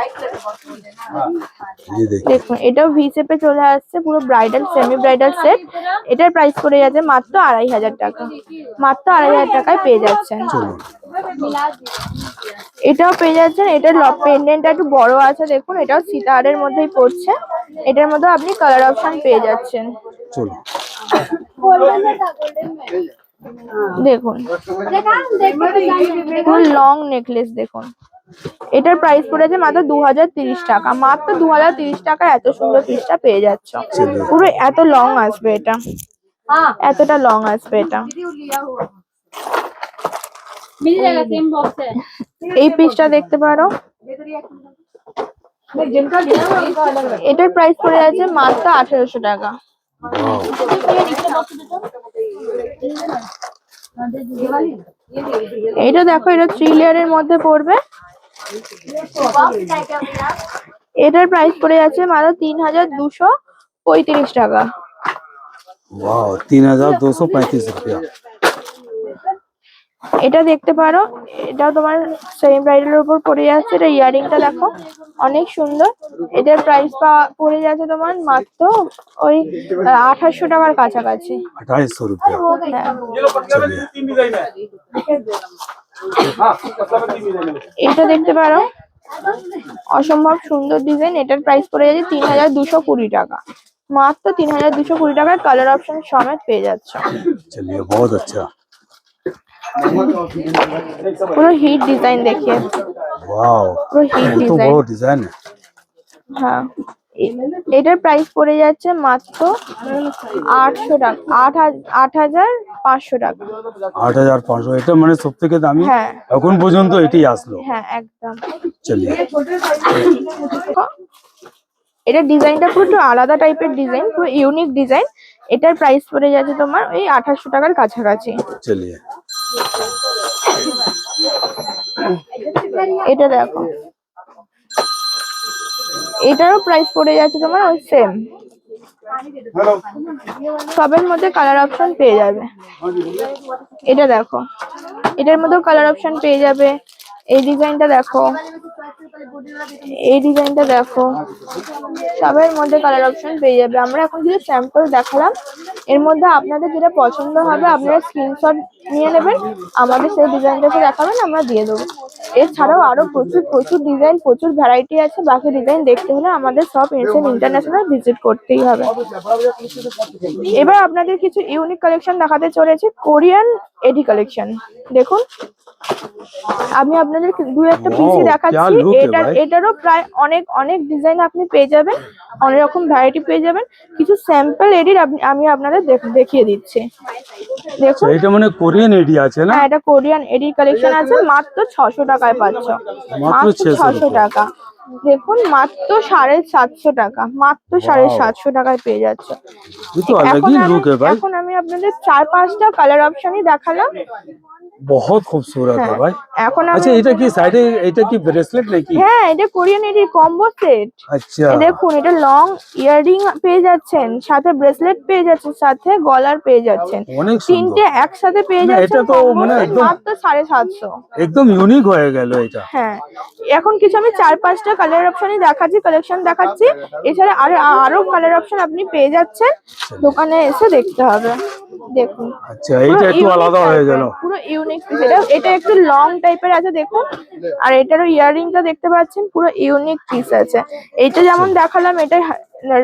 ये देखिए, দেখুন এটাও ভি শেপে চলে আসছে, পুরো ব্রাইডাল সেমি ব্রাইডাল সেট। এটার প্রাইস পড়ে যাচ্ছে মাত্র 2500 টাকা, মাত্র 2500 টাকায় পেয়ে যাচ্ছেন। চলুন, এটাও পেয়ে যাচ্ছেন। এটার পেন্ডেন্টটা একটু বড় আছে। দেখুন এটাও সীতাহারের মধ্যেই পড়ছে। এটার মধ্যে আপনি কালার অপশন পেয়ে যাচ্ছেন। চলুন, দেখুন পুরো লং নেকলেস। দেখুন এটার প্রাইস পড়েছে মাত্র 2030 টাকা, মাত্র 2030 টাকায় এত সুন্দর পিসটা পেয়ে যাচ্ছ। পুরো এত লং আসবে এটা, এতটা লং আসবে এটা। এই পিসটা দেখতে পারো, এটার প্রাইস পড়ে যাচ্ছে মাত্র 1800 টাকা। এটা দেখো, এটা 3 লেয়ারের মধ্যে পড়বে। এটার প্রাইস পড়ে যাচ্ছে মাত্র 3235 টাকা। वाओ, 3235 रुपया। এটা দেখতে পারো, এটাও তোমার সেমি ব্রাইডালের উপর পড়ে যাচ্ছে। এটা ইয়ারিংটা দেখো অনেক সুন্দর। এটার প্রাইস পড়ে যাচ্ছে তোমার মাত্র ওই 2800 টাকার কাছাকাছি। 2800 रुपया। হ্যাঁ, ये लो पतला में 3 डिजाइन है। हाँ, पतला में 3 डिजाइन है। এটা দেখতে পারো অসম্ভব সুন্দর ডিজাইন। এটার প্রাইস পড়ে যাচ্ছে 3220 টাকা, মাত্র 3220 টাকায় কালার অপশন সমেত পেয়ে যাচ্ছে। चलिए, बहुत अच्छा। পুরো হিট ডিজাইন দেখিয়ে, वाओ পুরো হিট ये तो ডিজাইন। बहुत डिजाइन है। হ্যাঁ, এটার প্রাইস পড়ে যাচ্ছে মাত্র 800 টাকা, 8,500 টাকা। 8,500 এটা মানে সব থেকে দামি হ্যাঁ এখন পর্যন্ত এটাই আসলো। হ্যাঁ একদম। চলিয়ে এটা ডিজাইনটা পুরো একটু আলাদা টাইপের ডিজাইন, পুরো ইউনিক ডিজাইন। এটার প্রাইস পড়ে যাচ্ছে তোমার ওই 2800 টাকার কাছাকাছি। চলিয়ে এটা দেখো, এটারও প্রাইস পড়ে যাচ্ছে তোমার ওই সেম। সবের মধ্যে কালার অপশন পেয়ে যাবে। এটা দেখো, এটার মধ্যেও কালার অপশন পেয়ে যাবে। এই ডিজাইনটা দেখো, এই ডিজাইনটা দেখো, সবের মধ্যে কালার অপশন পেয়ে যাবে। আমরা এখন কিছু স্যাম্পল দেখালাম, এর মধ্যে আপনাদের যেটা পছন্দ হবে আপনারা স্ক্রিনশট নিয়ে নেবেন, আমাদের সেই ডিজাইনটাকে দেখাবেন, আমরা দিয়ে দেবো। এছাড়াও আরো প্রচুর প্রচুর ডিজাইন, প্রচুর ভ্যারাইটি আছে। বাকি ডিজাইন দেখতে হলে আমাদের সব এসএম ইন্টারন্যাশনাল ভিজিট করতেই হবে। এবার আপনাদের কিছু ইউনিক কালেকশন দেখাতে চলেছে, কোরিয়ান এডি কালেকশন। দেখুন, আমি আপনাদের দু একটা পিসি Wow, দেখাচ্ছি। क्या look है भाई। এটারও প্রায় অনেক অনেক ডিজাইন আপনি পেয়ে যাবেন, অনেক রকম ভ্যারাইটি পেয়ে যাবেন। কিছু স্যাম্পল এডির আমি আপনাদের দেখিয়ে দিচ্ছি। দেখুন, এটা মানে কোরিয়ান এডি আছে না? হ্যাঁ এটা কোরিয়ান এডি কালেকশন আছে, মাত্র 600 টাকায় পাচ্ছ। মাত্র 600 টাকা। দেখুন, মাত্র 750 টাকা, মাত্র 750 টাকায় পেয়ে যাচ্ছ। ये तो अलग ही लुक है भाई, এখন আমি আপনাদের 4-5টা কালার অপশনই দেখালাম। बहुत खूबसूरत है भाई। এখন আমি अच्छा এটা কি সাইডে এটা কি ব্রেসলেট নাকি? হ্যাঁ এটা কোরিয়ান এডি কম্বো সেট। আচ্ছা দেখুন, এটা লং ইয়াররিং পেয়ে যাচ্ছেন, সাথে ব্রেসলেট পেয়ে যাচ্ছেন, সাথে গলার পেয়ে যাচ্ছেন, অনেক তিনটে সুন্দর, একসাথে পেয়ে না, যাচ্ছেন। এটা তো combo মানে set একদম- মাত্র 750। একদম ইউনিক হয়ে গেল এটা। হ্যাঁ, এখন কিছু আমি 4-5টা কালার অপশনই দেখাচ্ছি, কালেকশন দেখাচ্ছি। এছাড়া আরো কালার অপশন আপনি পেয়ে যাচ্ছেন, দোকানে এসে দেখতে হবে। দেখুন, আচ্ছা এটা একটু আলাদা হয়ে গেল। পুরো ইউনিক। এটা একটু লং টাইপের আছে দেখুন, আর এটারও ইয়াররিংটা দেখতে পাচ্ছেন, পুরো ইউনিক পিস আছে। এইটা যেমন দেখালাম, এটা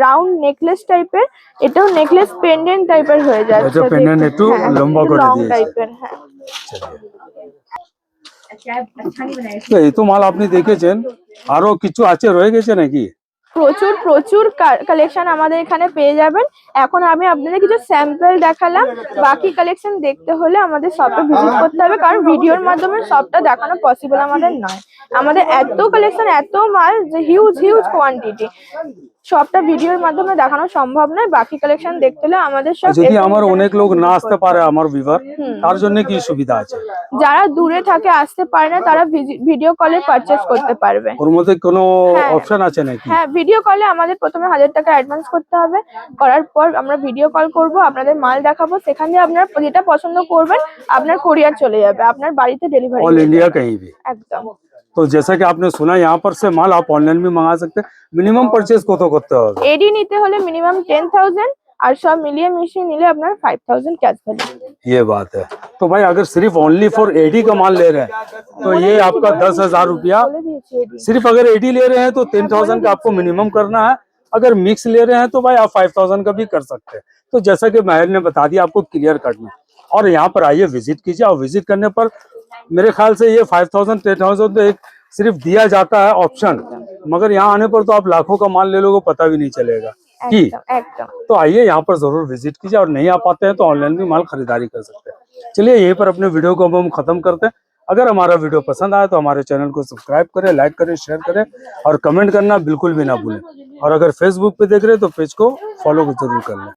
রাউন্ড নেকলেস টাইপের, এটাও নেকলেস পেন্ডেন্ট টাইপের হয়ে যাচ্ছে। এটা pendant একটু লম্বা করে লং দিয়েছে। টাইপের। হ্যাঁ, তো এই তো মাল আপনি দেখেছেন, আরো কিছু আছে রয়ে গেছে নাকি? প্রচুর প্রচুর কালেকশন আমাদের এখানে পেয়ে যাবেন। এখন আমি আপনাদের কিছু স্যাম্পল দেখালাম, বাকি কালেকশন দেখতে হলে আমাদের শপে ভিজিট করতে হবে, কারণ ভিডিওর মাধ্যমে সবটা দেখানো পসিবল আমাদের নয়। আমাদের এত কালেকশন, এত মাল যে হিউজ হিউজ কোয়ান্টিটি, সবটা ভিডিওর মাধ্যমে দেখানো সম্ভব নয়। বাকি কালেকশন দেখতে হলে আমাদের সব যদি আমার অনেক লোক না আসতে পারে আমার ভিভার, তার জন্য কি সুবিধা আছে? যারা দূরে থাকে, আসতে পারে না, তারা ভিডিও কলে পারচেজ করতে পারবে। ওর মধ্যে কোনো হ্যাঁ। অপশন আছে নাকি? হ্যাঁ, ভিডিও কলে আমাদের প্রথমে 1000 টাকা অ্যাডভান্স করতে হবে। করার পর আমরা ভিডিও কল করব, আপনাদের মাল দেখাবো, সেখানে আপনারা যেটা পছন্দ করবেন আপনার কোরিয়ার চলে যাবে, আপনার বাড়িতে ডেলিভারি। ऑल इंडिया कहीं भी। একদম। तो जैसा कि आपने सुना, यहाँ पर से माल आप ऑनलाइन भी मंगा सकते हैं। मिनिमम परचेज কত করতে হবে? এডি নিতে হলে মিনিমাম 10,000, আর সব মিলিয়ে মিশিয়ে নিলে আপনার 5,000 ক্যাশ ভ্যালু। ये बात है। तो भाई अगर सिर्फ ओनली फॉर एडी का माल ले रहे हैं तो ये आपका 10,000 रुपया। বলে দিয়েছি এডি। सिर्फ अगर एडी ले रहे हैं तो 10,000 का आपको मिनिमम करना है। अगर मिक्स ले रहे हैं तो भाई आप 5,000 का भी कर सकते हैं। तो जैसा कि माहिर ने बता दिया आपको क्लियर कट में, और यहाँ पर आइए विजिट कीजिए, और विजिट करने पर मेरे ख्याल से ये 5,000 10,000 तो एक सिर्फ दिया जाता है ऑप्शन, मगर यहाँ आने पर तो आप लाखों का माल ले लोगे, पता भी नहीं चलेगा कि। একদম একদম। तो आइए यहाँ पर जरूर विजिट कीजिए, और नहीं आ पाते हैं तो ऑनलाइन भी माल खरीदारी कर सकते हैं। चलिए यहीं पर अपने वीडियो को हम खत्म करते हैं। अगर हमारा वीडियो पसंद आए तो हमारे चैनल को सब्सक्राइब करें, लाइक करें, शेयर करें, और कमेंट करना बिल्कुल भी ना भूलें। और अगर फेसबुक पे देख रहे हैं तो पेज को फॉलो जरूर कर लें।